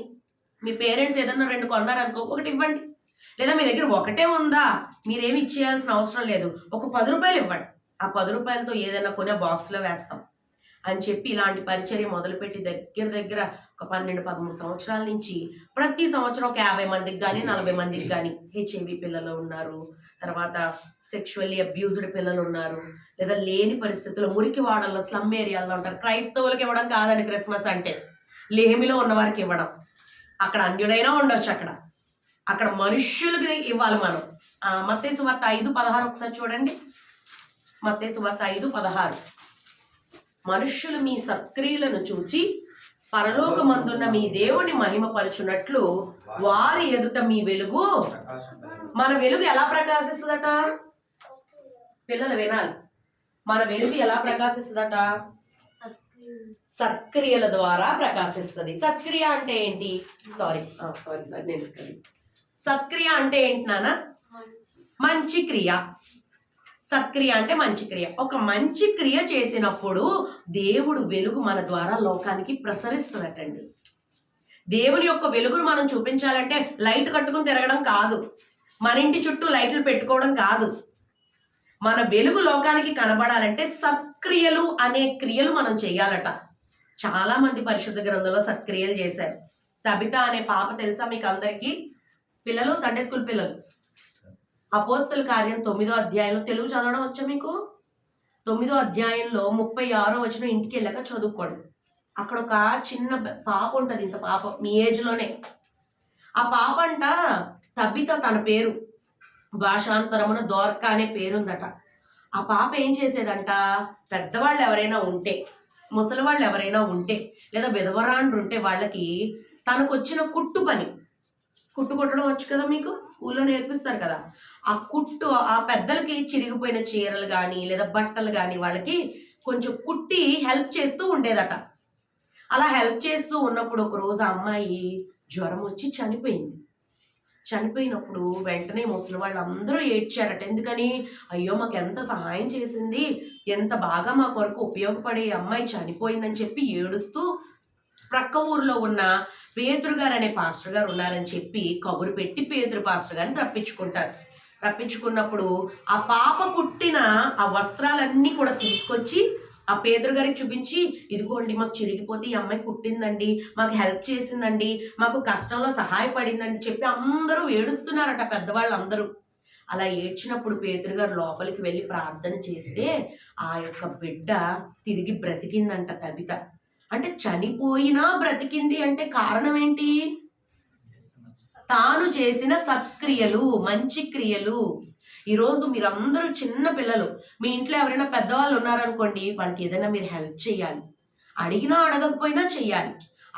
మీ పేరెంట్స్ ఏదన్నా 2 కొన్నారనుకో, ఒకటి ఇవ్వండి. లేదా మీ దగ్గర ఒకటే ఉందా, మీరేమి ఇచ్చేయాల్సిన అవసరం లేదు, ఒక ₹10 ఇవ్వండి. ఆ ₹10 ఏదైనా కొని బాక్స్లో వేస్తాం అని చెప్పి ఇలాంటి పరిచర్య మొదలుపెట్టి దగ్గర ఒక 12-13 సంవత్సరాల నుంచి ప్రతి సంవత్సరం ఒక 50 మందికి కానీ 40 మందికి కానీ హెచ్ఐవి పిల్లలు ఉన్నారు, తర్వాత సెక్షువల్లీ అబ్యూజ్డ్ పిల్లలు ఉన్నారు, లేదా లేని పరిస్థితుల్లో మురికి వాడల్లో, స్లమ్ ఏరియాల్లో ఉంటారు. క్రైస్తవులకు ఇవ్వడం కాదండి క్రిస్మస్ అంటే, లేమిలో ఉన్న వారికి ఇవ్వడం. అక్కడ అన్యుడైనా ఉండొచ్చు, అక్కడ మనుష్యులకి ఇవ్వాలి మనం. మత్తయి సువార్త 5:16 ఒకసారి చూడండి. మత్తయి సువార్త 5:16. మనుష్యులు మీ సత్క్రియలను చూచి పరలోకమందున్న మీ దేవుని మహిమపరచునట్లు వారి ఎదుట మీ వెలుగు, మన వెలుగు ఎలా ప్రకాశిస్తుందట? పిల్లలు వినాలి. మన వెలుగు ఎలా ప్రకాశిస్తుందట? సత్క్రియల ద్వారా ప్రకాశిస్తుంది. సత్క్రియ అంటే ఏంటి? సారీ నేను సత్క్రియ అంటే ఏంటి నాన్న? మంచి క్రియ. సత్క్రియ అంటే మంచి క్రియ. ఒక మంచి క్రియ చేసినప్పుడు దేవుడు వెలుగు మన ద్వారా లోకానికి ప్రసరిస్తుందటండి. దేవుని యొక్క వెలుగును మనం చూపించాలంటే లైట్ కట్టుకుని తిరగడం కాదు, మన ఇంటి చుట్టూ లైట్లు పెట్టుకోవడం కాదు. మన వెలుగు లోకానికి కనబడాలంటే సత్క్రియలు అనే క్రియలు మనం చేయాలట. చాలా మంది పరిశుద్ధ గ్రంథంలో సత్క్రియలు చేశారు. తబిత అనే పాప తెలుసా మీకు అందరికీ? పిల్లలు, సండే స్కూల్ పిల్లలు, అపోస్తల కార్యం 9వ అధ్యాయంలో, తెలుగు చదవడం వచ్చా మీకు? 9వ అధ్యాయంలో 36వ వచనం ఇంటికి వెళ్ళాక చదువుకోండి. అక్కడ ఒక చిన్న పాప ఉంటుంది, ఇంత పాప, మీ ఏజ్లోనే. ఆ పాప అంట తబిత, తన పేరు భాషాంతరమున దోర్క అనే పేరుందట. ఆ పాప ఏం చేసేదంట, పెద్దవాళ్ళు ఎవరైనా ఉంటే, ముసలి వాళ్ళు ఎవరైనా ఉంటే, లేదా విధవరాండ్రు ఉంటే వాళ్ళకి తనకు వచ్చిన కుట్టు పని, కుట్టు కొట్టడం వచ్చు కదా మీకు, స్కూల్లో నేర్పిస్తారు కదా, ఆ కుట్టు, ఆ పెద్దలకి చిరిగిపోయిన చీరలు కానీ లేదా బట్టలు కానీ వాళ్ళకి కొంచెం కుట్టి హెల్ప్ చేస్తూ ఉండేదట. అలా హెల్ప్ చేస్తూ ఉన్నప్పుడు ఒకరోజు ఆ అమ్మాయి జ్వరం వచ్చి చనిపోయింది. చనిపోయినప్పుడు వెంటనే ముసలి వాళ్ళు అందరూ ఏడ్చారట. ఎందుకని? అయ్యో, మాకు ఎంత సహాయం చేసింది, ఎంత బాగా మా కొరకు ఉపయోగపడే అమ్మాయి చనిపోయిందని చెప్పి ఏడుస్తూ ప్రక్క ఊర్లో ఉన్న పేతురు గారు అనే పాస్టర్ గారు ఉన్నారని చెప్పి కబురు పెట్టి పేతురు పాస్టర్ గారిని రప్పించుకుంటారు. రప్పించుకున్నప్పుడు ఆ పాప కుట్టిన ఆ వస్త్రాలన్నీ కూడా తీసుకొచ్చి ఆ పేదరు గారికి చూపించి, ఇదిగోండి మాకు చిరిగిపోతే ఈ అమ్మాయి కుట్టిందండి, మాకు హెల్ప్ చేసిందండి, మాకు కష్టంలో సహాయపడిందండి చెప్పి అందరూ ఏడుస్తున్నారట పెద్దవాళ్ళందరూ. అలా ఏడ్చినప్పుడు పేతురు గారు లోపలికి వెళ్ళి ప్రార్థన చేస్తే ఆ యొక్క బిడ్డ తిరిగి బ్రతికిందంట తబిత. అంటే చనిపోయినా బ్రతికింది అంటే కారణం ఏంటి? తాను చేసిన సత్క్రియలు, మంచి క్రియలు. ఈరోజు మీరందరూ చిన్న పిల్లలు, మీ ఇంట్లో ఎవరైనా పెద్దవాళ్ళు ఉన్నారనుకోండి, వాళ్ళకి ఏదైనా మీరు హెల్ప్ చేయాలి. అడిగినా అడగకపోయినా చెయ్యాలి.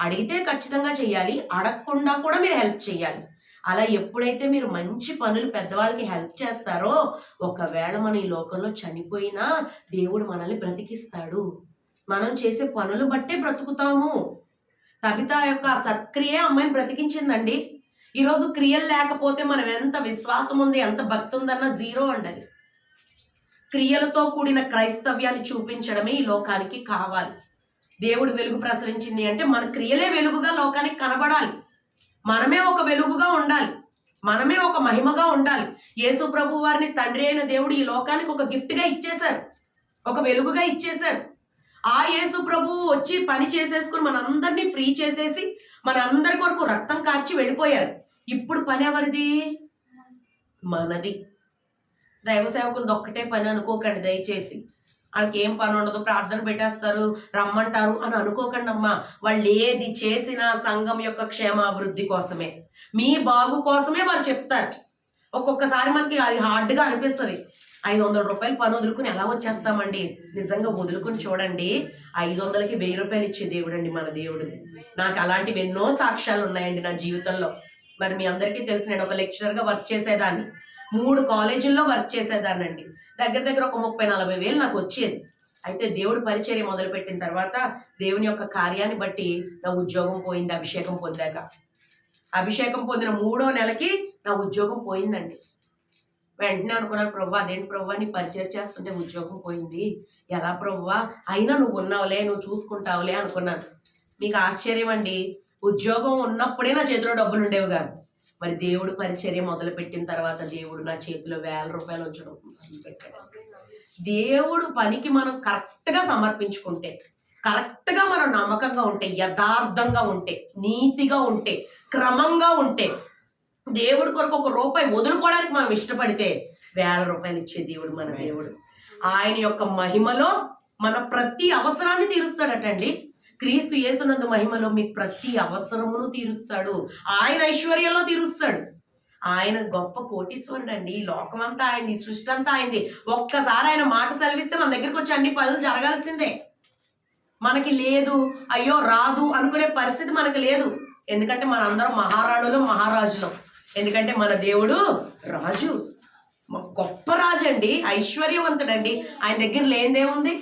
అడిగితే ఖచ్చితంగా చెయ్యాలి, అడగకుండా కూడా మీరు హెల్ప్ చేయాలి. అలా ఎప్పుడైతే మీరు మంచి పనులు పెద్దవాళ్ళకి హెల్ప్ చేస్తారో, ఒకవేళ మన ఈ లోకంలో చనిపోయినా దేవుడు మనల్ని బ్రతికిస్తాడు. మనం చేసే పనులు బట్టే బ్రతుకుతాము. తబిత యొక్క సత్క్రియే అమ్మాయిని బ్రతికించిందండి. ఈరోజు క్రియలు లేకపోతే మనం ఎంత విశ్వాసం ఉంది, ఎంత భక్తి ఉందన్న జీరో అండి. అది క్రియలతో కూడిన క్రైస్తవ్యాన్ని చూపించడమే ఈ లోకానికి కావాలి. దేవుడు వెలుగు ప్రసరించింది అంటే మన క్రియలే వెలుగుగా లోకానికి కనబడాలి. మనమే ఒక వెలుగుగా ఉండాలి, మనమే ఒక మహిమగా ఉండాలి. యేసు ప్రభు వారిని తండ్రి అయిన దేవుడు ఈ లోకానికి ఒక గిఫ్ట్గా ఇచ్చేశారు, ఒక వెలుగుగా ఇచ్చేశారు. ఆ యేసు ప్రభు వచ్చి పని చేసేసుకుని మనందరినీ ఫ్రీ చేసేసి మనందరి కొరకు రక్తం కార్చి వెళ్ళిపోయారు. ఇప్పుడు పని ఎవరిది? మనది. దైవ సేవకులది ఒక్కటే పని అనుకోకండి దయచేసి. వాళ్ళకి ఏం పని ఉండదు, ప్రార్థన పెట్టేస్తారు, రమ్మంటారు అని అనుకోకండి అమ్మా. వాళ్ళు ఏది చేసినా సంఘం యొక్క క్షేమాభివృద్ధి కోసమే, మీ బాగు కోసమే వాళ్ళు చెప్తారు. ఒక్కొక్కసారి మనకి అది హార్డ్గా అనిపిస్తుంది. 500 రూపాయలు పని వదులుకుని ఎలా వచ్చేస్తామండి? నిజంగా వదులుకుని చూడండి, 500కి 1000 రూపాయలు ఇచ్చే దేవుడు అండి మన దేవుడు. నాకు అలాంటివి ఎన్నో సాక్ష్యాలు ఉన్నాయండి నా జీవితంలో. మరి మీ అందరికీ తెలిసి నేను ఒక లెక్చరర్గా వర్క్ చేసేదాన్ని, 3 కాలేజీల్లో వర్క్ చేసేదాన్ని అండి. దగ్గర ఒక 30-40 వేలు నాకు వచ్చేది. అయితే దేవుడు పరిచర్య మొదలుపెట్టిన తర్వాత దేవుని యొక్క కార్యాన్ని బట్టి నా ఉద్యోగం పోయింది. అభిషేకం పొందాక, అభిషేకం పొందిన 3వ నెలకి నా ఉద్యోగం పోయిందండి. వెంటనే అనుకున్నాను, ప్రవ్వా అదేంటి ప్రవ్వా నీ పరిచయం చేస్తుంటే ఉద్యోగం పోయింది, ఎలా ప్రవ్వా? అయినా నువ్వు ఉన్నావులే, నువ్వు చూసుకుంటావులే అనుకున్నాను. మీకు ఆశ్చర్యం అండి, ఉద్యోగం ఉన్నప్పుడే నా చేతిలో డబ్బులు ఉండేవి కాదు. మరి దేవుడు పరిచర్య మొదలుపెట్టిన తర్వాత దేవుడు నా చేతిలో 1000 రూపాయలు ఉంచడం మొదలుపెట్టాడు. దేవుడు పనికి మనం కరెక్ట్గా సమర్పించుకుంటే, కరెక్ట్గా మనం నమ్మకంగా ఉంటే, యథార్థంగా ఉంటే, నీతిగా ఉంటే, క్రమంగా ఉంటే, దేవుడి కొరకు 1 రూపాయి వదులుకోవడానికి మనం ఇష్టపడితే 1000 రూపాయలు ఇచ్చే దేవుడు మన దేవుడు. ఆయన యొక్క మహిమలో మన ప్రతి అవసరాన్ని తీరుస్తాడటండి. క్రీస్తు యేసునందు మహిమలో మీ ప్రతి అవసరమును తీరుస్తాడు. ఆయన ఐశ్వర్యంలో తీరుస్తాడు. ఆయన గొప్ప కోటీశ్వరుడు అండి. లోకమంతా ఆయనది, సృష్టి అంతా ఆయనది. ఒక్కసారి ఆయన మాట సెలవిస్తే మన దగ్గరికి వచ్చి అన్ని పనులు జరగాల్సిందే. మనకి లేదు, అయ్యో రాదు అనుకునే పరిస్థితి మనకు లేదు. ఎందుకంటే మనందరం మహారాణులు, మహారాజులు. ఎందుకంటే మన దేవుడు రాజు, గొప్ప రాజు అండి, ఐశ్వర్యవంతుడండి. ఆయన దగ్గర లేనిదేముంది?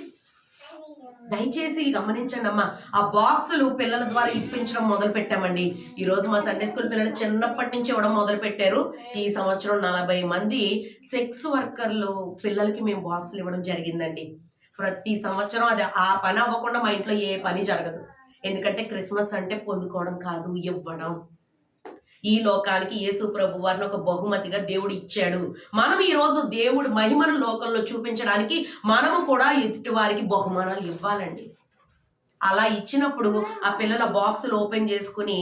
దయచేసి గమనించండి అమ్మా. ఆ బాక్సులు పిల్లల ద్వారా ఇప్పించడం మొదలు పెట్టామండి. ఈరోజు మా సండే స్కూల్ పిల్లలు చిన్నప్పటి నుంచి ఇవ్వడం మొదలు పెట్టారు. ఈ సంవత్సరం 40 మంది సెక్స్ వర్కర్లు పిల్లలకి మేము బాక్సులు ఇవ్వడం జరిగిందండి. ప్రతి సంవత్సరం అది ఆ పని అవ్వకుండా మా ఇంట్లో ఏ పని జరగదు. ఎందుకంటే క్రిస్మస్ అంటే పొందుకోవడం కాదు, ఇవ్వడం. ఈ లోకానికి యేసు ప్రభు వారిని ఒక బహుమతిగా దేవుడు ఇచ్చాడు. మనం ఈరోజు దేవుడు మహిమను లోకంలో చూపించడానికి మనము కూడా ఎదుటి వారికి బహుమానాలు ఇవ్వాలండి. అలా ఇచ్చినప్పుడు ఆ పిల్లల బాక్సులు ఓపెన్ చేసుకుని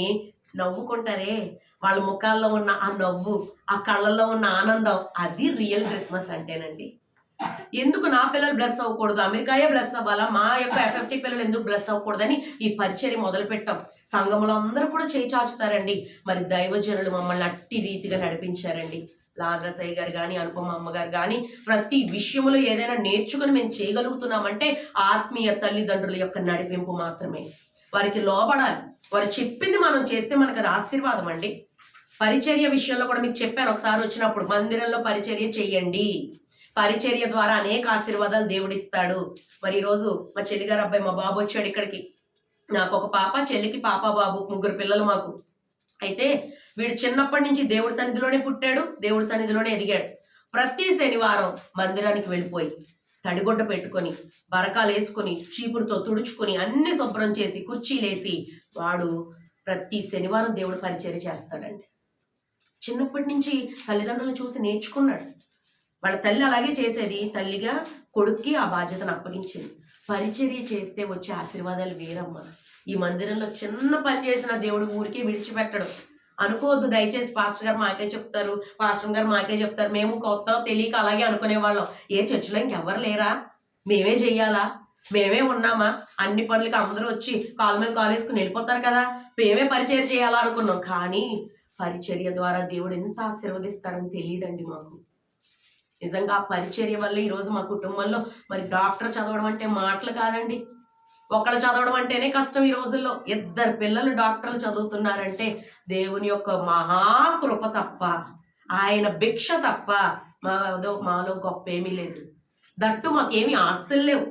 నవ్వుకుంటారే, వాళ్ళ ముఖాల్లో ఉన్న ఆ నవ్వు, ఆ కళ్ళల్లో ఉన్న ఆనందం, అది రియల్ క్రిస్మస్ అంటేనండి. ఎందుకు నా పిల్లలు బ్లెస్ అవ్వకూడదు, అమెరికాయే బ్లెస్ అవ్వాలా, మా యొక్క FFT పిల్లలు ఎందుకు బ్లెస్ అవ్వకూడదని ఈ పరిచర్య మొదలు పెట్టాం. సంఘంలో అందరూ కూడా చేయి చాచుతారండి. మరి దైవజనులు మమ్మల్ని అట్టి రీతిగా నడిపించారండి. లాజరసయ్య గారు కానీ, అనుపమ అమ్మగారు కానీ, ప్రతి విషయంలో ఏదైనా నేర్చుకుని మేము చేయగలుగుతున్నామంటే ఆత్మీయ తల్లిదండ్రుల యొక్క నడిపింపు మాత్రమే. వారికి లోబడాలి. వారు చెప్పింది మనం చేస్తే మనకు అది ఆశీర్వాదం అండి. పరిచర్య విషయంలో కూడా మీకు చెప్పాను ఒకసారి వచ్చినప్పుడు, మందిరంలో పరిచర్య చెయ్యండి. పరిచర్య ద్వారా అనేక ఆశీర్వాదాలు దేవుడిస్తాడు. మరి ఈరోజు మా చెల్లిగారు అబ్బాయి, మా బాబు వచ్చాడు ఇక్కడికి. నాకు ఒక పాప, చెల్లికి పాప బాబు, 3 పిల్లలు మాకు. అయితే వీడు చిన్నప్పటి నుంచి దేవుడి సన్నిధిలోనే పుట్టాడు, దేవుడి సన్నిధిలోనే ఎదిగాడు. ప్రతి శనివారం మందిరానికి వెళ్ళిపోయి తడిగుడ్డ పెట్టుకొని, బరకాలు వేసుకొని, చీపురుతో తుడుచుకొని, అన్ని శుభ్రం చేసి, కుర్చీలేసి వాడు ప్రతి శనివారం దేవుడు పరిచర్య చేస్తాడండి. చిన్నప్పటి నుంచి తల్లిదండ్రులను చూసి నేర్చుకున్నాడు. వాళ్ళ తల్లి అలాగే చేసేది. తల్లిగా కొడుక్కి ఆ బాధ్యతను అప్పగించింది. పరిచర్య చేస్తే వచ్చే ఆశీర్వాదాలు వేరమ్మా. ఈ మందిరంలో చిన్న పని చేసిన దేవుడు ఊరికే విడిచిపెట్టడు. అనుకోవద్దు దయచేసి పాస్టర్ గారు మాకే చెప్తారు, పాస్టర్ గారు మాకే చెప్తారు. మేము కొత్తలో తెలియక అలాగే అనుకునేవాళ్ళం. ఏ చర్చిలో ఇంకెవ్వరు లేరా, మేమే చెయ్యాలా, మేమే ఉన్నామా, అన్ని పనులకి అందరూ వచ్చి కాలు మీద కాలు వేసుకుని వెళ్ళిపోతారు కదా, మేమే పరిచర్య చేయాలా అనుకున్నాం. కానీ పరిచర్య ద్వారా దేవుడు ఎంత ఆశీర్వదిస్తాడని తెలియదండి మాకు. నిజంగా ఆ పరిచర్య వల్ల ఈరోజు మా కుటుంబంలో మరి డాక్టర్ చదవడం అంటే మాటలు కాదండి. ఒకళ్ళు చదవడం అంటేనే కష్టం ఈ రోజుల్లో. 2 పిల్లలు డాక్టర్లు చదువుతున్నారంటే దేవుని యొక్క మహాకృప తప్ప, ఆయన భిక్ష తప్ప మాలో గొప్ప ఏమీ లేదు. దట్టు మాకేమీ ఆస్తులు లేవు,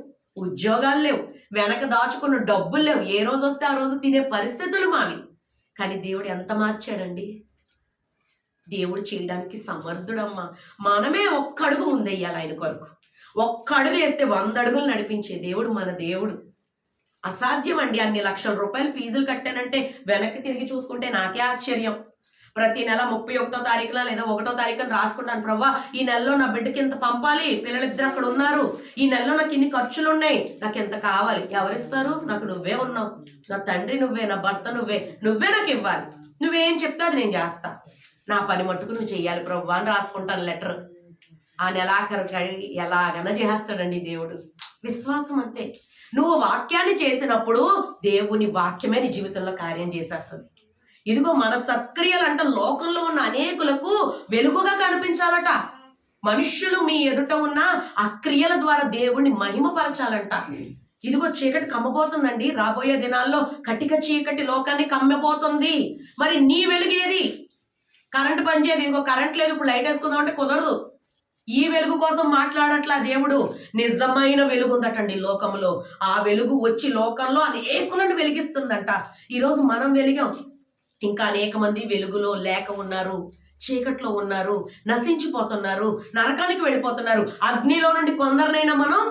ఉద్యోగాలు లేవు, వెనక దాచుకున్న డబ్బులు లేవు. ఏ రోజు వస్తే ఆ రోజు తినే పరిస్థితులు మావి. కానీ దేవుడు ఎంత మార్చాడండి. దేవుడు చేయడానికి సమర్థుడమ్మా. మనమే ఒక్క అడుగు ముందెయ్యాలి ఆయన కొరకు. ఒక్క అడుగు వేస్తే 100 అడుగులు నడిపించే దేవుడు మన దేవుడు. అసాధ్యం అండి. అన్ని లక్షల రూపాయలు ఫీజులు కట్టానంటే వెనక్కి తిరిగి చూసుకుంటే నాకే ఆశ్చర్యం. ప్రతి నెల 31వ తారీఖున లేదా 1వ తారీఖున రాసుకుంటాను, ప్రవ్వా ఈ నెలలో నా బిడ్డకి ఇంత పంపాలి, పిల్లలిద్దరు అక్కడ ఉన్నారు, ఈ నెలలో నాకు ఇన్ని ఖర్చులు ఉన్నాయి, నాకు ఎంత కావాలి. ఎవరిస్తారు? నాకు నువ్వే ఉన్నావు, నా తండ్రి నువ్వే, నా భర్త నువ్వే, నువ్వే నాకు ఇవ్వాలి. నువ్వేం చెప్తే అది నేను చేస్తా. నా పని మట్టుకు నువ్వు చెయ్యాలి ప్రవ్వా అని రాసుకుంటాను లెటర్. ఆ నెలాఖరు ఎలాగైనా చేస్తాడండి దేవుడు. విశ్వాసం అంతే. నువ్వు వాక్యాన్ని చేసినప్పుడు దేవుని వాక్యమే నీ జీవితంలో కార్యం చేసేస్తుంది. ఇదిగో మన సత్క్రియలంట లోకంలో ఉన్న అనేకులకు వెలుగుగా కనిపించాలట. మనుష్యులు మీ ఎదుట ఉన్న ఆ క్రియల ద్వారా దేవుణ్ణి మహిమపరచాలంట. ఇదిగో చీకటి కమ్మబోతుందండి. రాబోయే దినాల్లో కటిక చీకటి లోకాన్ని కమ్మబోతుంది. మరి నీ వెలుగేది? కరెంటు పనిచేయదు. ఇదిగో కరెంట్ లేదు, ఇప్పుడు లైట్ వేసుకుందాం అంటే కుదరదు. ఈ వెలుగు కోసం మాట్లాడట్లా దేవుడు. నిజమైన వెలుగు ఉందటండి లోకంలో. ఆ వెలుగు వచ్చి లోకంలో అనేకులను వెలిగిస్తుందంట. ఈరోజు మనం వెలిగాం, ఇంకా అనేక మంది వెలుగులో లేక ఉన్నారు, చీకట్లో ఉన్నారు, నశించిపోతున్నారు, నరకానికి వెళ్ళిపోతున్నారు. అగ్నిలో నుండి కొందరినైనా మనం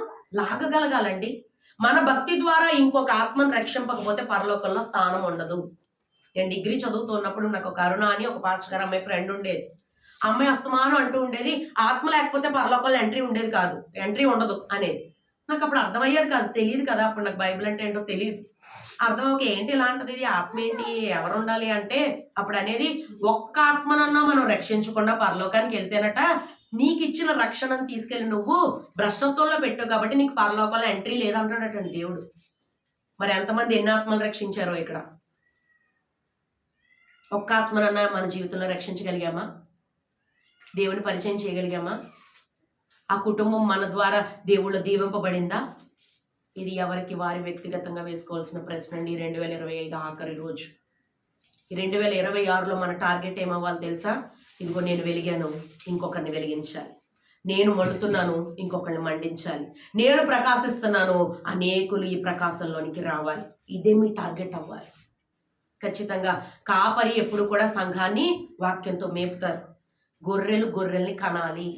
లాగగలగాలండి. మన భక్తి ద్వారా ఇంకొక ఆత్మను రక్షింపకపోతే పరలోకంలో స్థానం ఉండదు. నేను డిగ్రీ చదువుతున్నప్పుడు నాకు ఒక అరుణ అని ఒక పాస్టర్ గారు అమ్మాయి ఫ్రెండ్ ఉండేది. అమ్మాయి అస్తమానం అంటూ ఉండేది, ఆత్మ లేకపోతే పరలోకంలో ఎంట్రీ ఉండేది కాదు, ఎంట్రీ ఉండదు అనేది. నాకు అప్పుడు అర్థమయ్యేది కాదు, తెలియదు కదా అప్పుడు నాకు బైబిల్ అంటే ఏంటో తెలియదు. అర్థం ఒక ఏంటి ఇలాంటిది, ఆత్మ ఏంటి, ఎవరు ఉండాలి అంటే అప్పుడు అనేది, ఒక్క ఆత్మనన్నా మనం రక్షించకుండా పరలోకానికి వెళ్తేనట నీకు ఇచ్చిన రక్షణను తీసుకెళ్ళి నువ్వు భ్రష్టత్వంలో పెట్టావు కాబట్టి నీకు పరలోకంలో ఎంట్రీ లేదంటాడటండి దేవుడు. మరి ఎంతమంది ఎన్ని ఆత్మలు రక్షించారో ఇక్కడ. ఒక్క ఆత్మనన్నా మన జీవితంలో రక్షించగలిగామా? దేవుని పరిచయం చేయగలిగామా? ఆ కుటుంబం మన ద్వారా దేవుళ్ళు దీవింపబడిందా? ఇది ఎవరికి వారి వ్యక్తిగతంగా వేసుకోవాల్సిన ప్రశ్న అండి. 2025 ఆఖరి రోజు. ఈ 2026లో మన టార్గెట్ ఏమవ్వాలి తెలుసా? ఇదిగో నేను వెలిగాను, ఇంకొకరిని వెలిగించాలి. నేను మండుతున్నాను, ఇంకొకరిని మండించాలి. నేను ప్రకాశిస్తున్నాను, అనేకులు ఈ ప్రకాశంలోనికి రావాలి. ఇదే మీ టార్గెట్ అవ్వాలి. ఖచ్చితంగా కాపరి ఎప్పుడు కూడా సంఘాన్ని వాక్యంతో మేపుతారు. గొర్రెల్ని కనాలి.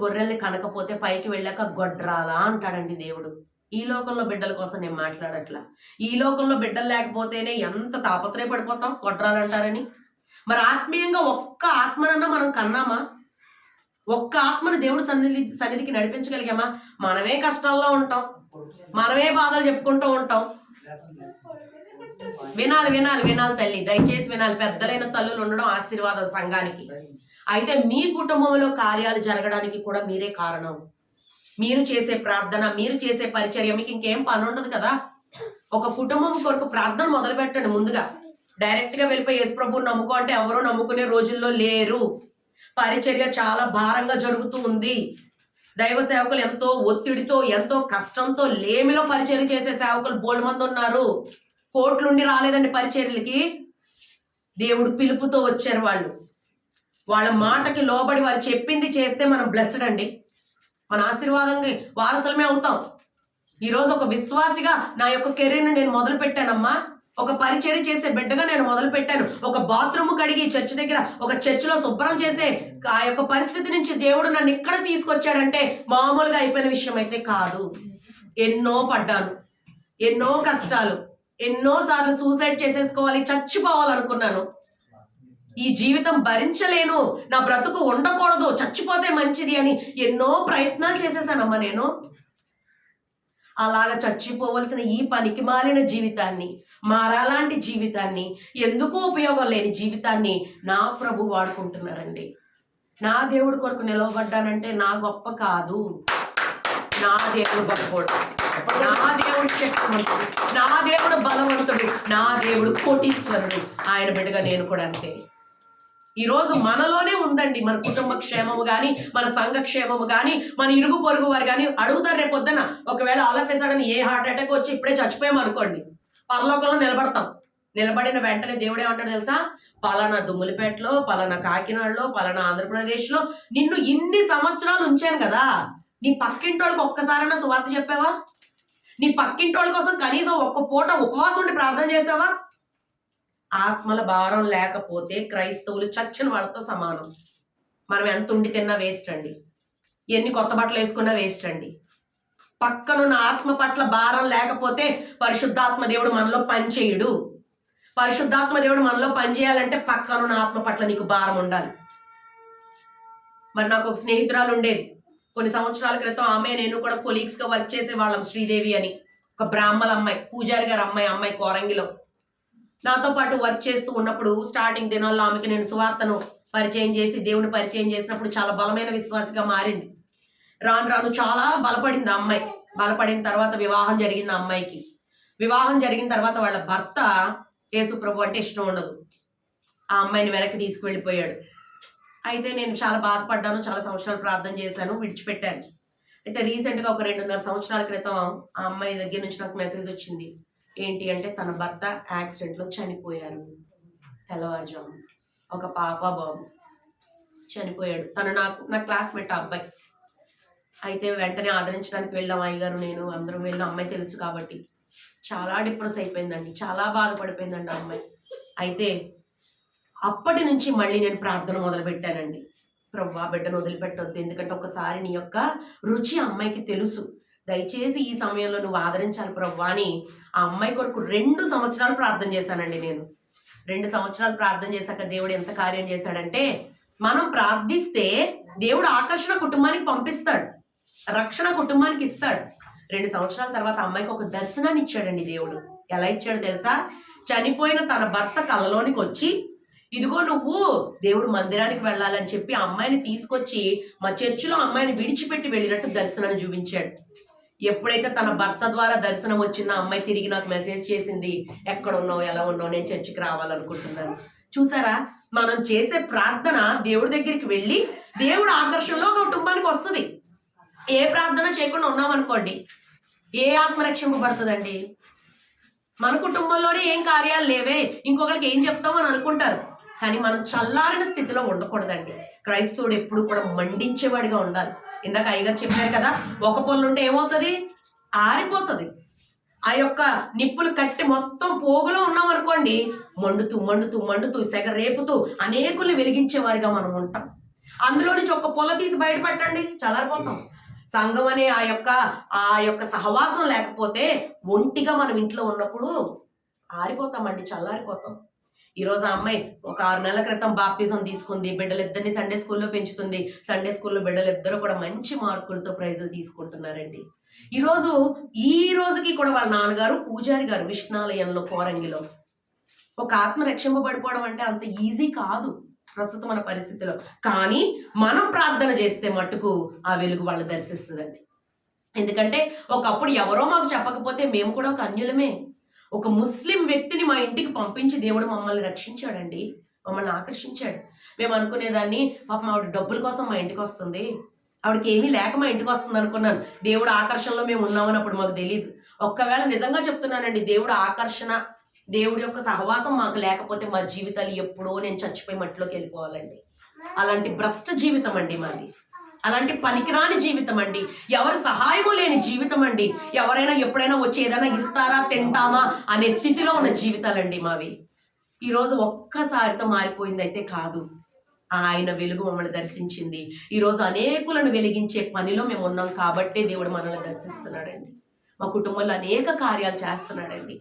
గొర్రెల్ని కనకపోతే పైకి వెళ్ళాక గొడ్రాలా అంటాడండి దేవుడు. ఈ లోకంలో బిడ్డల కోసం నేను మాట్లాడట్లా. ఈ లోకంలో బిడ్డలు లేకపోతేనే ఎంత తాపత్రయపడిపోతాం గొడ్రాలంటారని. మరి ఆత్మీయంగా ఒక్క ఆత్మనన్నా మనం కన్నామా? ఒక్క ఆత్మను దేవుడు సన్నిధికి నడిపించగలిగామా? మనమే కష్టాల్లో ఉంటాం, మనమే బాధలు చెప్పుకుంటూ ఉంటాం. వినాలి తల్లి, దయచేసి వినాలి. పెద్దలైన తల్లులు ఉండడం ఆశీర్వాదం సంఘానికి. అయితే మీ కుటుంబంలో కార్యాలు జరగడానికి కూడా మీరే కారణం. మీరు చేసే ప్రార్థన, మీరు చేసే పరిచర్య, మీకు ఇంకేం పని ఉండదు కదా. ఒక కుటుంబం కొరకు ప్రార్థన మొదలు పెట్టండి. ముందుగా డైరెక్ట్ గా వెళ్ళిపోయి యేసు ప్రభువుని నమ్ముకో అంటే ఎవరో నమ్ముకునే రోజుల్లో లేరు. పరిచర్య చాలా భారంగా జరుగుతూ ఉంది. దైవ సేవకులు ఎంతో ఒత్తిడితో, ఎంతో కష్టంతో, లేమిలో పరిచర్య చేసే సేవకులు బోల్డ్ మంది ఉన్నారు. కోట్లుండి రాలేదండి పరిచర్యలకి. దేవుడు పిలుపుతో వచ్చారు వాళ్ళు. వాళ్ళ మాటకి లోబడి వారు చెప్పింది చేస్తే మనం బ్లెస్డ్ అండి. మన ఆశీర్వాదంగా వారసులమే అవుతాం. ఈరోజు ఒక విశ్వాసిగా నా యొక్క కెరీర్ని నేను మొదలు పెట్టానమ్మా. ఒక పరిచర్య చేసే బిడ్డగా నేను మొదలు పెట్టాను. ఒక బాత్రూమ్ కడిగి చర్చ్ దగ్గర ఒక చర్చిలో శుభ్రం చేసే ఆ యొక్క పరిస్థితి నుంచి దేవుడు నన్ను ఇక్కడ తీసుకొచ్చాడంటే మామూలుగా అయిపోయిన విషయం అయితే కాదు. ఎన్నో పడ్డాను, ఎన్నో కష్టాలు, ఎన్నోసార్లు సూసైడ్ చేసేసుకోవాలి, చచ్చిపోవాలనుకున్నాను. ఈ జీవితం భరించలేను, నా బ్రతుకు ఉండకూడదు, చచ్చిపోతే మంచిది అని ఎన్నో ప్రయత్నాలు చేసేసానమ్మా నేను. అలాగ చచ్చిపోవలసిన ఈ పనికి మాలిన జీవితాన్ని, మారాలాంటి జీవితాన్ని, ఎందుకు ఉపయోగం లేని జీవితాన్ని నా ప్రభు వాడుకుంటున్నారండి. నా దేవుడి కొరకు నిలవబడ్డానంటే నా గొప్ప కాదు, నా దేవుడు గొప్పవాడు, నా దేవుడు శక్తివంతుడు, నా దేవుడు బలవంతుడు, నా దేవుడు కోటీశ్వరుడు. ఆయన బిడ్డగా నేను కూడా అంతే. ఈరోజు మనలోనే ఉందండి మన కుటుంబ క్షేమము కానీ, మన సంఘ క్షేమము కానీ, మన ఇరుగు పొరుగు వారు కానీ అడుగుతారు రేపు పొద్దున. ఒకవేళ ఆలోచించడానికి ఏ హార్ట్ అటాక్ వచ్చి ఇప్పుడే చచ్చిపోయాం అనుకోండి, పరలోకంలో నిలబడతాం. నిలబడిన వెంటనే దేవుడు ఏమంటాడు తెలుసా? పలానా దుమ్ములపేటలో, పలానా కాకినాడలో, పలానా ఆంధ్రప్రదేశ్లో నిన్ను ఇన్ని సంవత్సరాలు ఉంచాను కదా, నీ పక్కింటోళ్ళకి ఒక్కసారైనా సువార్త చెప్పావా? నీ పక్కింటోళ్ళ కోసం కనీసం ఒక్క పూట ఉపవాసం ఉండి ప్రార్థన చేసావా? ఆత్మల భారం లేకపోతే క్రైస్తవులు చచ్చిన వాళ్ళతో సమానం. మనం ఎంత ఉండి తిన్నా వేస్ట్ అండి, ఎన్ని కొత్త బట్టలు వేసుకున్నా వేస్ట్ అండి. పక్కనున్న ఆత్మ పట్ల భారం లేకపోతే పరిశుద్ధాత్మ దేవుడు మనలో పనిచేయడు. పరిశుద్ధాత్మ దేవుడు మనలో పనిచేయాలంటే పక్కనున్న ఆత్మ పట్ల నీకు భారం ఉండాలి. మరి నాకు ఒక స్నేహితురాలు ఉండేది కొన్ని సంవత్సరాల క్రితం. ఆమె నేను కూడా కొలీగ్స్ గా వర్క్ చేసే వాళ్ళం. శ్రీదేవి అని ఒక బ్రాహ్మణ అమ్మాయి, పూజారి గారు అమ్మాయి కోరంగిలో నాతో పాటు వర్క్ చేస్తూ ఉన్నప్పుడు స్టార్టింగ్ దినాల్లో ఆమెకి నేను సువార్తను పరిచయం చేసి దేవుని పరిచయం చేసినప్పుడు చాలా బలమైన విశ్వాసిగా మారింది. రాను రాను చాలా బలపడింది ఆ అమ్మాయి. బలపడిన తర్వాత వివాహం జరిగింది ఆ అమ్మాయికి. వివాహం జరిగిన తర్వాత వాళ్ళ భర్త యేసు ప్రభు అంటే ఇష్టం ఉండదు, ఆ అమ్మాయిని వెనక్కి తీసుకువెళ్ళిపోయాడు. అయితే నేను చాలా బాధపడ్డాను, చాలా సంవత్సరాలు ప్రార్థన చేశాను, విడిచిపెట్టాను. అయితే రీసెంట్గా ఒక 2.5 సంవత్సరాల క్రితం ఆ అమ్మాయి దగ్గర నుంచి నాకు మెసేజ్ వచ్చింది. ఏంటి అంటే తన భర్త యాక్సిడెంట్లో చనిపోయారు. తెల్లవారుజాము ఒక పాప బాబు చనిపోయాడు. తను నా క్లాస్మేట్ ఆ అబ్బాయి. అయితే వెంటనే ఆదరించడానికి వెళ్ళాం అయ్యగారు నేను అందరం వెళ్ళిన. అమ్మాయి తెలుసు కాబట్టి చాలా డిప్రెస్ అయిపోయిందండి, చాలా బాధపడిపోయిందండి ఆ అమ్మాయి. అయితే అప్పటి నుంచి మళ్ళీ నేను ప్రార్థన మొదలు పెట్టానండి. ప్రభువా బిడ్డను వదిలిపెట్టొద్దు, ఎందుకంటే ఒకసారి నీ యొక్క రుచి అమ్మాయికి తెలుసు, దయచేసి ఈ సమయంలో నువ్వు ఆదరించాలి ప్రభువా అని ఆ అమ్మాయి కొరకు 2 సంవత్సరాలు ప్రార్థన చేశానండి. నేను 2 సంవత్సరాలు ప్రార్థన చేశాక దేవుడు ఎంత కార్యం చేశాడంటే, మనం ప్రార్థిస్తే దేవుడు ఆకర్షణ కుటుంబానికి పంపిస్తాడు, రక్షణ కుటుంబానికి ఇస్తాడు. 2 సంవత్సరాల తర్వాత అమ్మాయికి ఒక దర్శనాన్ని ఇచ్చాడండి దేవుడు. ఎలా ఇచ్చాడు తెలుసా? చనిపోయిన తన భర్త కలలోనికి వచ్చి, ఇదిగో నువ్వు దేవుడు మందిరానికి వెళ్ళాలని చెప్పి ఆ అమ్మాయిని తీసుకొచ్చి మా చర్చిలో అమ్మాయిని విడిచిపెట్టి వెళ్ళినట్టు దర్శనాన్ని చూపించాడు. ఎప్పుడైతే తన భర్త ద్వారా దర్శనం వచ్చిందో అమ్మాయి తిరిగి నాకు మెసేజ్ చేసింది, ఎక్కడ ఉన్నావు, ఎలా ఉన్నావు, నేను చర్చికి రావాలనుకుంటున్నాను. చూసారా, మనం చేసే ప్రార్థన దేవుడి దగ్గరికి వెళ్ళి దేవుడు ఆకర్షణలో కుటుంబానికి వస్తుంది. ఏ ప్రార్థన చేయకుండా ఉన్నామనుకోండి, ఏ ఆత్మ రక్షింపబడుతుందండి? మన కుటుంబంలోనే ఏం కార్యాలు లేవే, ఇంకొకరికి ఏం చెప్తామని అనుకుంటారు. కానీ మనం చల్లారిన స్థితిలో ఉండకూడదండి. క్రైస్తవుడు ఎప్పుడు కూడా మండించేవాడిగా ఉండాలి. ఇందాక అయ్యగారు చెప్పారు కదా, ఒక పొల్లు ఉంటే ఏమవుతుంది? ఆరిపోతుంది. ఆ యొక్క నిప్పులు కట్టి మొత్తం పోగులో ఉన్నాం అనుకోండి, మండుతూ మండుతూ మండుతూ సెగ రేపుతూ అనేకుల్ని వెలిగించేవారిగా మనం ఉంటాం. అందులో నుంచి ఒక పొల తీసి బయటపెట్టండి, చల్లారిపోతాం. సంఘం అనే ఆ యొక్క సహవాసం లేకపోతే ఒంటిగా మనం ఇంట్లో ఉన్నప్పుడు ఆరిపోతామండి, చల్లారిపోతాం. ఈరోజు ఆ అమ్మాయి ఒక 6 నెలల క్రితం బాప్టిజం తీసుకుంది. బిడ్డలిద్దరిని సండే స్కూల్లో పెంచుతుంది. సండే స్కూల్లో బిడ్డలిద్దరూ కూడా మంచి మార్కులతో ప్రైజులు తీసుకుంటున్నారండి. ఈ రోజుకి కూడా వాళ్ళ నాన్నగారు పూజారి గారు విష్ణాలయంలో కోరంగిలో. ఒక ఆత్మ రక్షింపబడిపోవడం అంటే అంత ఈజీ కాదు ప్రస్తుతం మన పరిస్థితిలో. కానీ మనం ప్రార్థన చేస్తే మట్టుకు ఆ వెలుగు వాళ్ళు దర్శిస్తుందండి. ఎందుకంటే ఒకప్పుడు ఎవరో మాకు చెప్పకపోతే మేము కూడా ఒక అన్యులమే. ఒక ముస్లిం వ్యక్తిని మా ఇంటికి పంపించి దేవుడు మమ్మల్ని రక్షించాడండి, మమ్మల్ని ఆకర్షించాడు. మేము అనుకునేదాన్ని, పాపం ఆవిడ డబ్బుల కోసం మా ఇంటికి వస్తుంది, ఆవిడకి ఏమీ లేక మా ఇంటికి వస్తుంది అనుకున్నాను. దేవుడు ఆకర్షణలో మేము ఉన్నామని అప్పుడు మాకు తెలియదు. ఒక్కవేళ నిజంగా చెప్తున్నానండి, దేవుడు ఆకర్షణ, దేవుడి యొక్క సహవాసం మాకు లేకపోతే మా జీవితాలు ఎప్పుడో నేను చచ్చిపోయి మట్టిలోకి వెళ్ళిపోవాలండి. అలాంటి భ్రష్ట జీవితం అండి మాది, అలాంటి పనికిరాని జీవితం అండి, ఎవరి సహాయము లేని జీవితం అండి. ఎవరైనా ఎప్పుడైనా వచ్చి ఏదైనా ఇస్తారా, తింటామా అనే స్థితిలో ఉన్న జీవితాలండి మావి. ఈరోజు ఒక్కసారితో మారిపోయింది అయితే కాదు, ఆయన వెలుగు మమ్మల్ని దర్శించింది. ఈరోజు అనేకులను వెలిగించే పనిలో మేము ఉన్నాం కాబట్టే దేవుడు మనల్ని దర్శిస్తున్నాడండి. మా కుటుంబంలో అనేక కార్యాలు చేస్తున్నాడండి.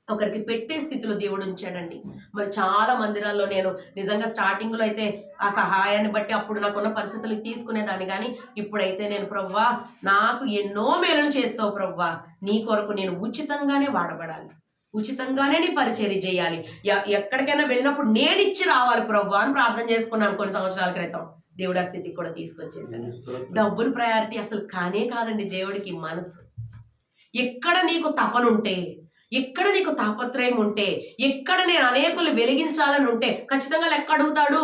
ఒకరికి పెట్టే స్థితిలో దేవుడు ఉంచాడండి. మరి చాలా మందిరాల్లో నేను నిజంగా స్టార్టింగ్లో అయితే ఆ సహాయాన్ని బట్టి అప్పుడు నాకున్న పరిస్థితులు తీసుకునేదాన్ని, కానీ ఇప్పుడైతే నేను ప్రవ్వా నాకు ఎన్నో మేలులు చేస్తావు ప్రవ్వా, నీ కొరకు నేను ఉచితంగానే వాడబడాలి, ఉచితంగానే నీ పరిచర్య చేయాలి, ఎక్కడికైనా వెళ్ళినప్పుడు నేను ఇచ్చి రావాలి ప్రవ్వా అని ప్రార్థన చేసుకున్నాను కొన్ని సంవత్సరాల క్రితం. దేవుడు ఆ స్థితికి కూడా తీసుకొచ్చేసాడు. డబ్బులు ప్రయారిటీ అసలు కానే కాదండి దేవుడికి. మనసు ఎక్కడ నీకు తపనుంటే, ఎక్కడ నీకు తాపత్రయం ఉంటే, ఎక్కడ నేను అనేకులు వెలిగించాలని ఉంటే ఖచ్చితంగా లెక్క అడుగుతాడు.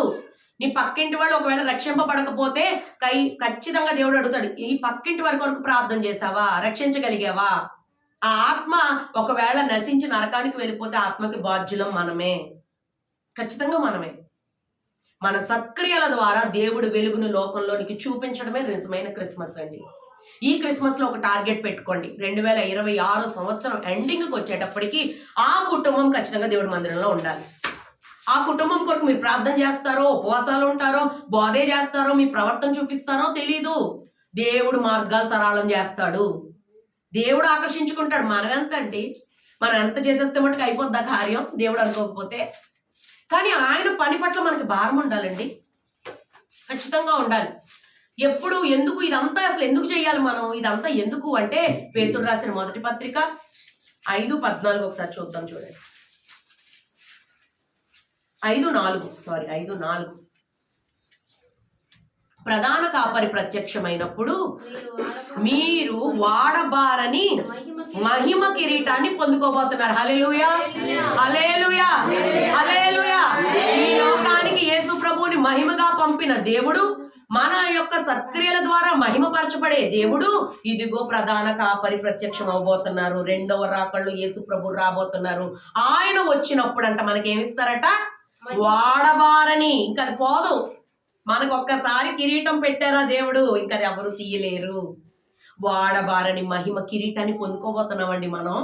నీ పక్కింటి వాళ్ళు ఒకవేళ రక్షింపబడకపోతే ఖచ్చితంగా దేవుడు అడుగుతాడు, ఈ పక్కింటి వారి కొరకు ప్రార్థన చేసావా, రక్షించగలిగావా? ఆ ఆత్మ ఒకవేళ నశించి నరకానికి వెళ్ళిపోతే ఆత్మకి బాధ్యులం మనమే, ఖచ్చితంగా మనమే. మన సత్క్రియల ద్వారా దేవుడు వెలుగును లోకంలోనికి చూపించడమే నిజమైన క్రిస్మస్ అండి. ఈ క్రిస్మస్ లో ఒక టార్గెట్ పెట్టుకోండి. 2026 సంవత్సరం ఎండింగ్కి వచ్చేటప్పటికి ఆ కుటుంబం ఖచ్చితంగా దేవుడి మందిరంలో ఉండాలి. ఆ కుటుంబం కొరకు మీరు ప్రార్థన చేస్తారో, ఉపవాసాలు ఉంటారో, బోధే చేస్తారో, మీ ప్రవర్తన చూపిస్తారో తెలీదు. దేవుడు మార్గాలు సరళం చేస్తాడు, దేవుడు ఆకర్షించుకుంటాడు. మనం ఎంత అండి, మనం ఎంత చేసేస్తే మటుకు అయిపోద్దా కార్యం దేవుడు అనుకోకపోతే? కానీ ఆయన పని పట్ల మనకి భారం ఉండాలండి, ఖచ్చితంగా ఉండాలి. ఎప్పుడు ఎందుకు ఇదంతా అసలు ఎందుకు చేయాలి మనం, ఇదంతా ఎందుకు అంటే పేతురు రాసిన మొదటి పత్రిక 5:14 ఒకసారి చూద్దాం. చూడండి, 5:4 ప్రధాన కాపరి ప్రత్యక్షమైనప్పుడు మీరు వాడబారని మహిమ కిరీటాన్ని పొందుకోబోతున్నారు. హల్లెలూయా, హల్లెలూయా, హల్లెలూయా. ఈ లోకానికి యేసు ప్రభువుని మహిమగా పంపిన దేవుడు, మన యొక్క సత్క్రియల ద్వారా మహిమపరచబడే దేవుడు, ఇదిగో ప్రధాన కాపరి ప్రత్యక్షం అవబోతున్నారు. రెండవ రాకళ్ళు యేసు ప్రభు రాబోతున్నారు. ఆయన వచ్చినప్పుడు అంట మనకేమిస్తారట, వాడబారని. ఇంకా అది పోదు, మనకు ఒక్కసారి కిరీటం పెట్టారా దేవుడు, ఇంకా అది ఎవరు తీయలేరు. వాడబారని మహిమ కిరీటాన్ని పొందుకోబోతున్నామండి మనం.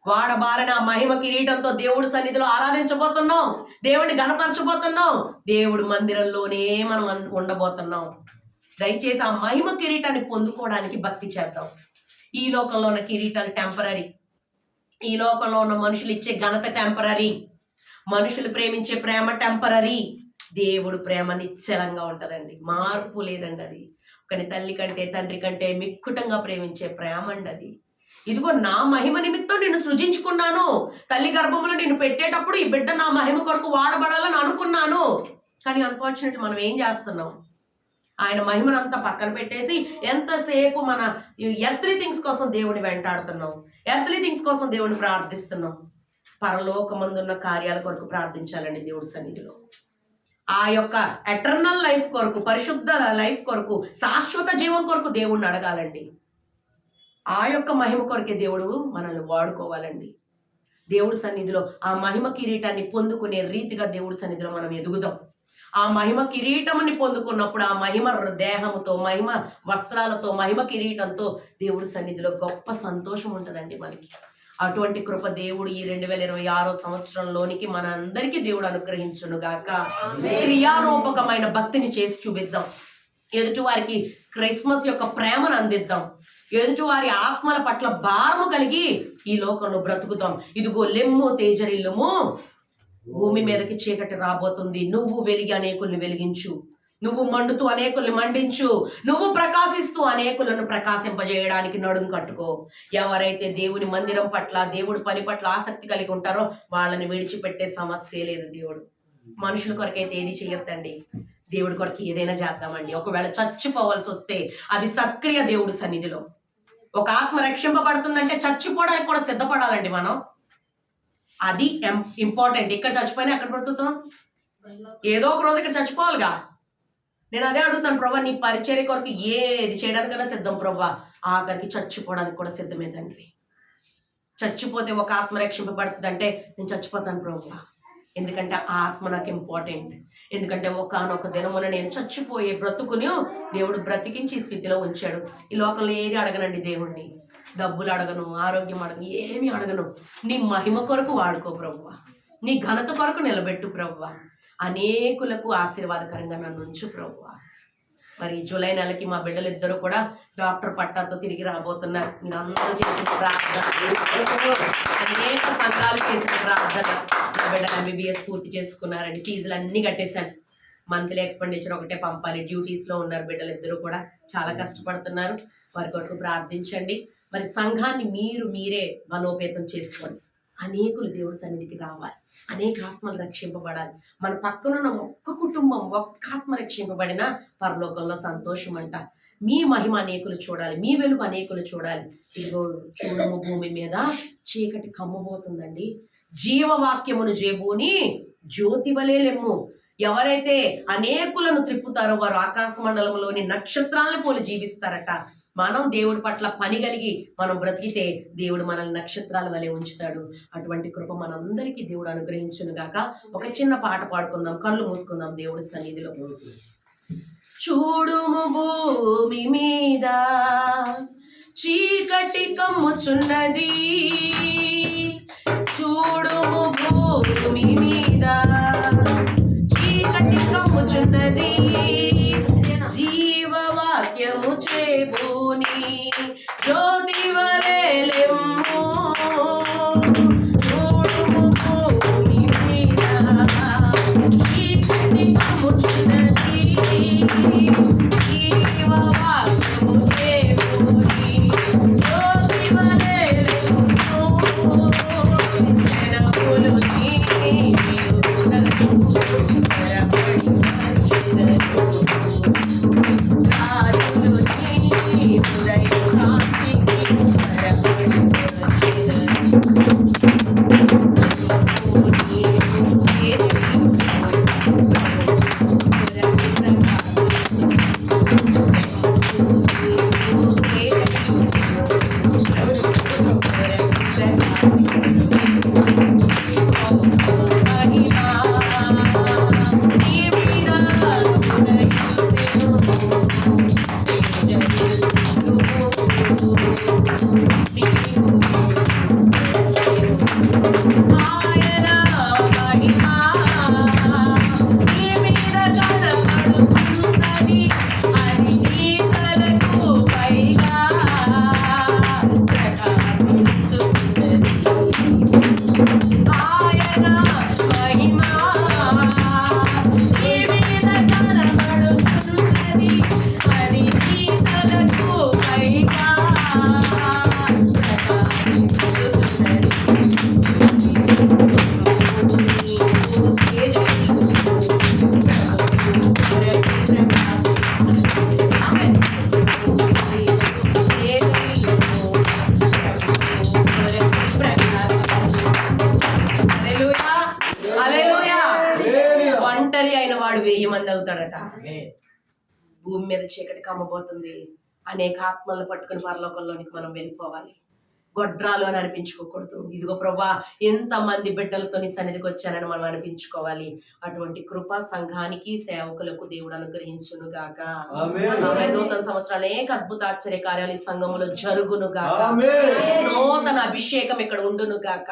వాడబారని ఆ మహిమ కిరీటంతో దేవుడి సన్నిధిలో ఆరాధించబోతున్నాం, దేవుడిని గణపరచబోతున్నాం, దేవుడి మందిరంలోనే మనం ఉండబోతున్నాం. దయచేసి ఆ మహిమ కిరీటాన్ని పొందుకోవడానికి భక్తి చేద్దాం. ఈ లోకంలో ఉన్న కిరీటాలు టెంపరరీ, ఈ లోకంలో ఉన్న మనుషులు ఇచ్చే ఘనత టెంపరరీ, మనుషులు ప్రేమించే ప్రేమ టెంపరరీ. దేవుడు ప్రేమ నిశ్చలంగా ఉంటదండి, మార్పు లేదండి. అది కానీ తల్లి కంటే తండ్రి కంటే మిక్కుటంగా ప్రేమించే ప్రేమ అండి అది. ఇదిగో నా మహిమ నిమిత్తం నిన్ను సృజించుకున్నాను, తల్లి గర్భంలో నిన్ను పెట్టేటప్పుడు ఈ బిడ్డ నా మహిమ కొరకు వాడబడాలని అనుకున్నాను. కానీ అన్ఫార్చునేట్లీ మనం ఏం చేస్తున్నాం, ఆయన మహిమను అంతా పక్కన పెట్టేసి ఎంతసేపు మన ఎర్త్లీ థింగ్స్ కోసం దేవుడిని వెంటాడుతున్నాం, ఎర్త్లీ థింగ్స్ కోసం దేవుడిని ప్రార్థిస్తున్నాం. పరలోకమందున్న కార్యాల కొరకు ప్రార్థించాలండి దేవుడి సన్నిధిలో. ఆ యొక్క ఎటర్నల్ లైఫ్ కొరకు, పరిశుద్ధ లైఫ్ కొరకు, శాశ్వత జీవం కొరకు దేవుడిని అడగాలండి. ఆ యొక్క మహిమ కొరకే దేవుడు మనల్ని వాడుకోవాలండి. దేవుడి సన్నిధిలో ఆ మహిమ కిరీటాన్ని పొందుకునే రీతిగా దేవుడి సన్నిధిలో మనం ఎదుగుదాం. ఆ మహిమ కిరీటముని పొందుకున్నప్పుడు ఆ మహిమ దేహముతో, మహిమ వస్త్రాలతో, మహిమ కిరీటంతో దేవుడి సన్నిధిలో గొప్ప సంతోషం ఉంటుందండి మనకి. అటువంటి కృప దేవుడు ఈ 2026 సంవత్సరంలోనికి మన అందరికీ దేవుడు అనుగ్రహించును గాక. క్రియారూపకమైన భక్తిని చేసి చూపిద్దాం. ఎదుటి వారికి క్రిస్మస్ యొక్క ప్రేమను అందిద్దాం. ఎదుటి వారి ఆత్మల పట్ల భారము కలిగి ఈ లోకంలో బ్రతుకుతాం. ఇదిగో లెమ్ము తేజరిల్లుము, భూమి మీదకి చీకటి రాబోతుంది. నువ్వు వెలిగి అనేకుల్ని వెలిగించు, నువ్వు మండుతూ అనేకుల్ని మండించు, నువ్వు ప్రకాశిస్తూ అనేకులను ప్రకాశింపజేయడానికి నడుం కట్టుకో. ఎవరైతే దేవుని మందిరం పట్ల, దేవుడి పని పట్ల ఆసక్తి కలిగి ఉంటారో వాళ్ళని విడిచిపెట్టే సమస్య లేదు. దేవుడు మనుషుల కొరకైతే ఏది చెయ్యొద్దండి, దేవుడి కొరకు ఏదైనా చేద్దామండి. ఒకవేళ చచ్చిపోవాల్సి వస్తే అది సత్క్రియ దేవుడి సన్నిధిలో. ఒక ఆత్మ రక్షింపబడుతుందంటే చచ్చిపోవడానికి కూడా సిద్ధపడాలండి మనం. అది ఇంపార్టెంట్. ఇక్కడ చచ్చిపోయినా ఎక్కడ బ్రతుకుతాం, ఏదో ఒక రోజు ఇక్కడ చచ్చిపోవాలిగా. నేను అదే అడుగుతాను, ప్రభా నీ పరిచర్య కొరకు ఏది చేయడానికైనా సిద్ధం ప్రభా, ఆఖరికి చచ్చిపోవడానికి కూడా సిద్ధమే తండ్రి. చచ్చిపోతే ఒక ఆత్మ రక్షింపబడుతుంది అంటే నేను చచ్చిపోతాను ప్రభా, ఎందుకంటే ఆ ఆత్మ నాకు ఇంపార్టెంట్. ఎందుకంటే ఒకానొక దినమున నేను చచ్చిపోయే బ్రతుకుని దేవుడు బ్రతికించి స్థితిలో ఉంచాడు. ఈ లోకంలో ఏది అడగనండి దేవుణ్ణి, డబ్బులు అడగను, ఆరోగ్యం అడగను, ఏమీ అడగను. నీ మహిమ కొరకు వాడుకో ప్రభువా, నీ ఘనత కొరకు నిలబెట్టు ప్రభువా, అనేకులకు ఆశీర్వాదకరంగా నన్ను ఉంచు ప్రభువా. మరి జూలై నెలకి మా బిడ్డలు ఇద్దరు కూడా డాక్టర్ పట్టాతో తిరిగి రాబోతున్నారు. మీరు అందరూ చేసిన ప్రార్థన, అనేక సంఘాలు చేసిన ప్రార్థన, మా బిడ్డలు MBBS పూర్తి చేసుకున్నారండి. ఫీజులు అన్నీ కట్టేశాను. మంత్లీ ఎక్స్పెండిచర్ ఒకటే పంపాలి. డ్యూటీస్లో ఉన్నారు బిడ్డలు ఇద్దరు కూడా, చాలా కష్టపడుతున్నారు. వారి కొరకు ప్రార్థించండి. మరి సంఘాన్ని మీరే బలోపేతం చేసుకోండి. అనేకులు దేవుడి సన్నిధికి రావాలి, అనేక ఆత్మలు రక్షింపబడాలి. మన పక్కనున్న ఒక్క కుటుంబం, ఒక్క ఆత్మ రక్షింపబడినా పరలోకంలో సంతోషం అంట. మీ మహిమ అనేకులు చూడాలి, మీ వెలుగు అనేకులు చూడాలి. ఇదిగో చూడము, భూమి మీద చీకటి కమ్మబోతుందండి. జీవవాక్యమును జేబూని జ్యోతి వలె లెమ్ము. ఎవరైతే అనేకులను త్రిప్పుతారో వారు ఆకాశ మండలంలోని నక్షత్రాలను పోలి జీవిస్తారట. మనం దేవుడి పట్ల పని కలిగి మనం బ్రతికితే దేవుడు మనల్ని నక్షత్రాల వలె ఉంచుతాడు. అటువంటి కృప మనందరికీ దేవుడు అనుగ్రహించును గాక. ఒక చిన్న పాట పాడుకుందాం, కళ్ళు మూసుకుందాం దేవుడి సన్నిధిలో. చూడుము భూమి మీద చీకటి కమ్ముచున్నది, చూడుము భూమి మీద చీకటి కమ్ముచున్నది, జీవవాక్యము చేబూని జ్యోతి వలె లెమ్ము. చూడుము భూమి మీద చీకటి కమ్ముచున్నది, జీవవాక్యము చేబూని జ్యోతి వలె లెమ్ము. జనములు నీ వినుటకు ఒంటరి అయిన వాడు 1000 మంది అవుతాడట. భూమి మీద చీకటి కమ్మబోతుంది. అనేక ఆత్మలను పట్టుకుని పరలోకంలోనికి మనం వెళ్ళిపోవాలి. గొడ్రాలు అని అనిపించుకోకూడదు. ఇదిగో ప్రభా ఎంతమంది బిడ్డలతో నీ సన్నిధికి వచ్చానని మనం అనిపించుకోవాలి. అటువంటి కృప సంఘానికి, సేవకులకు దేవుడు అనుగ్రహించును గాక. నూతన సంవత్సరాలు అనేక అద్భుత ఆశ్చర్య కార్యాలు ఈ సంఘములో జరుగును గాక. నూతన అభిషేకం ఇక్కడ ఉండును గాక.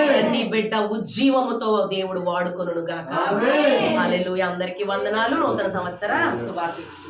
ప్రతి బిడ్డ ఉజ్జీవముతో దేవుడు వాడుకొనును గాక. హల్లెలూయా. అందరికీ వందనాలు. నూతన సంవత్సర శుభాశీస్సులు.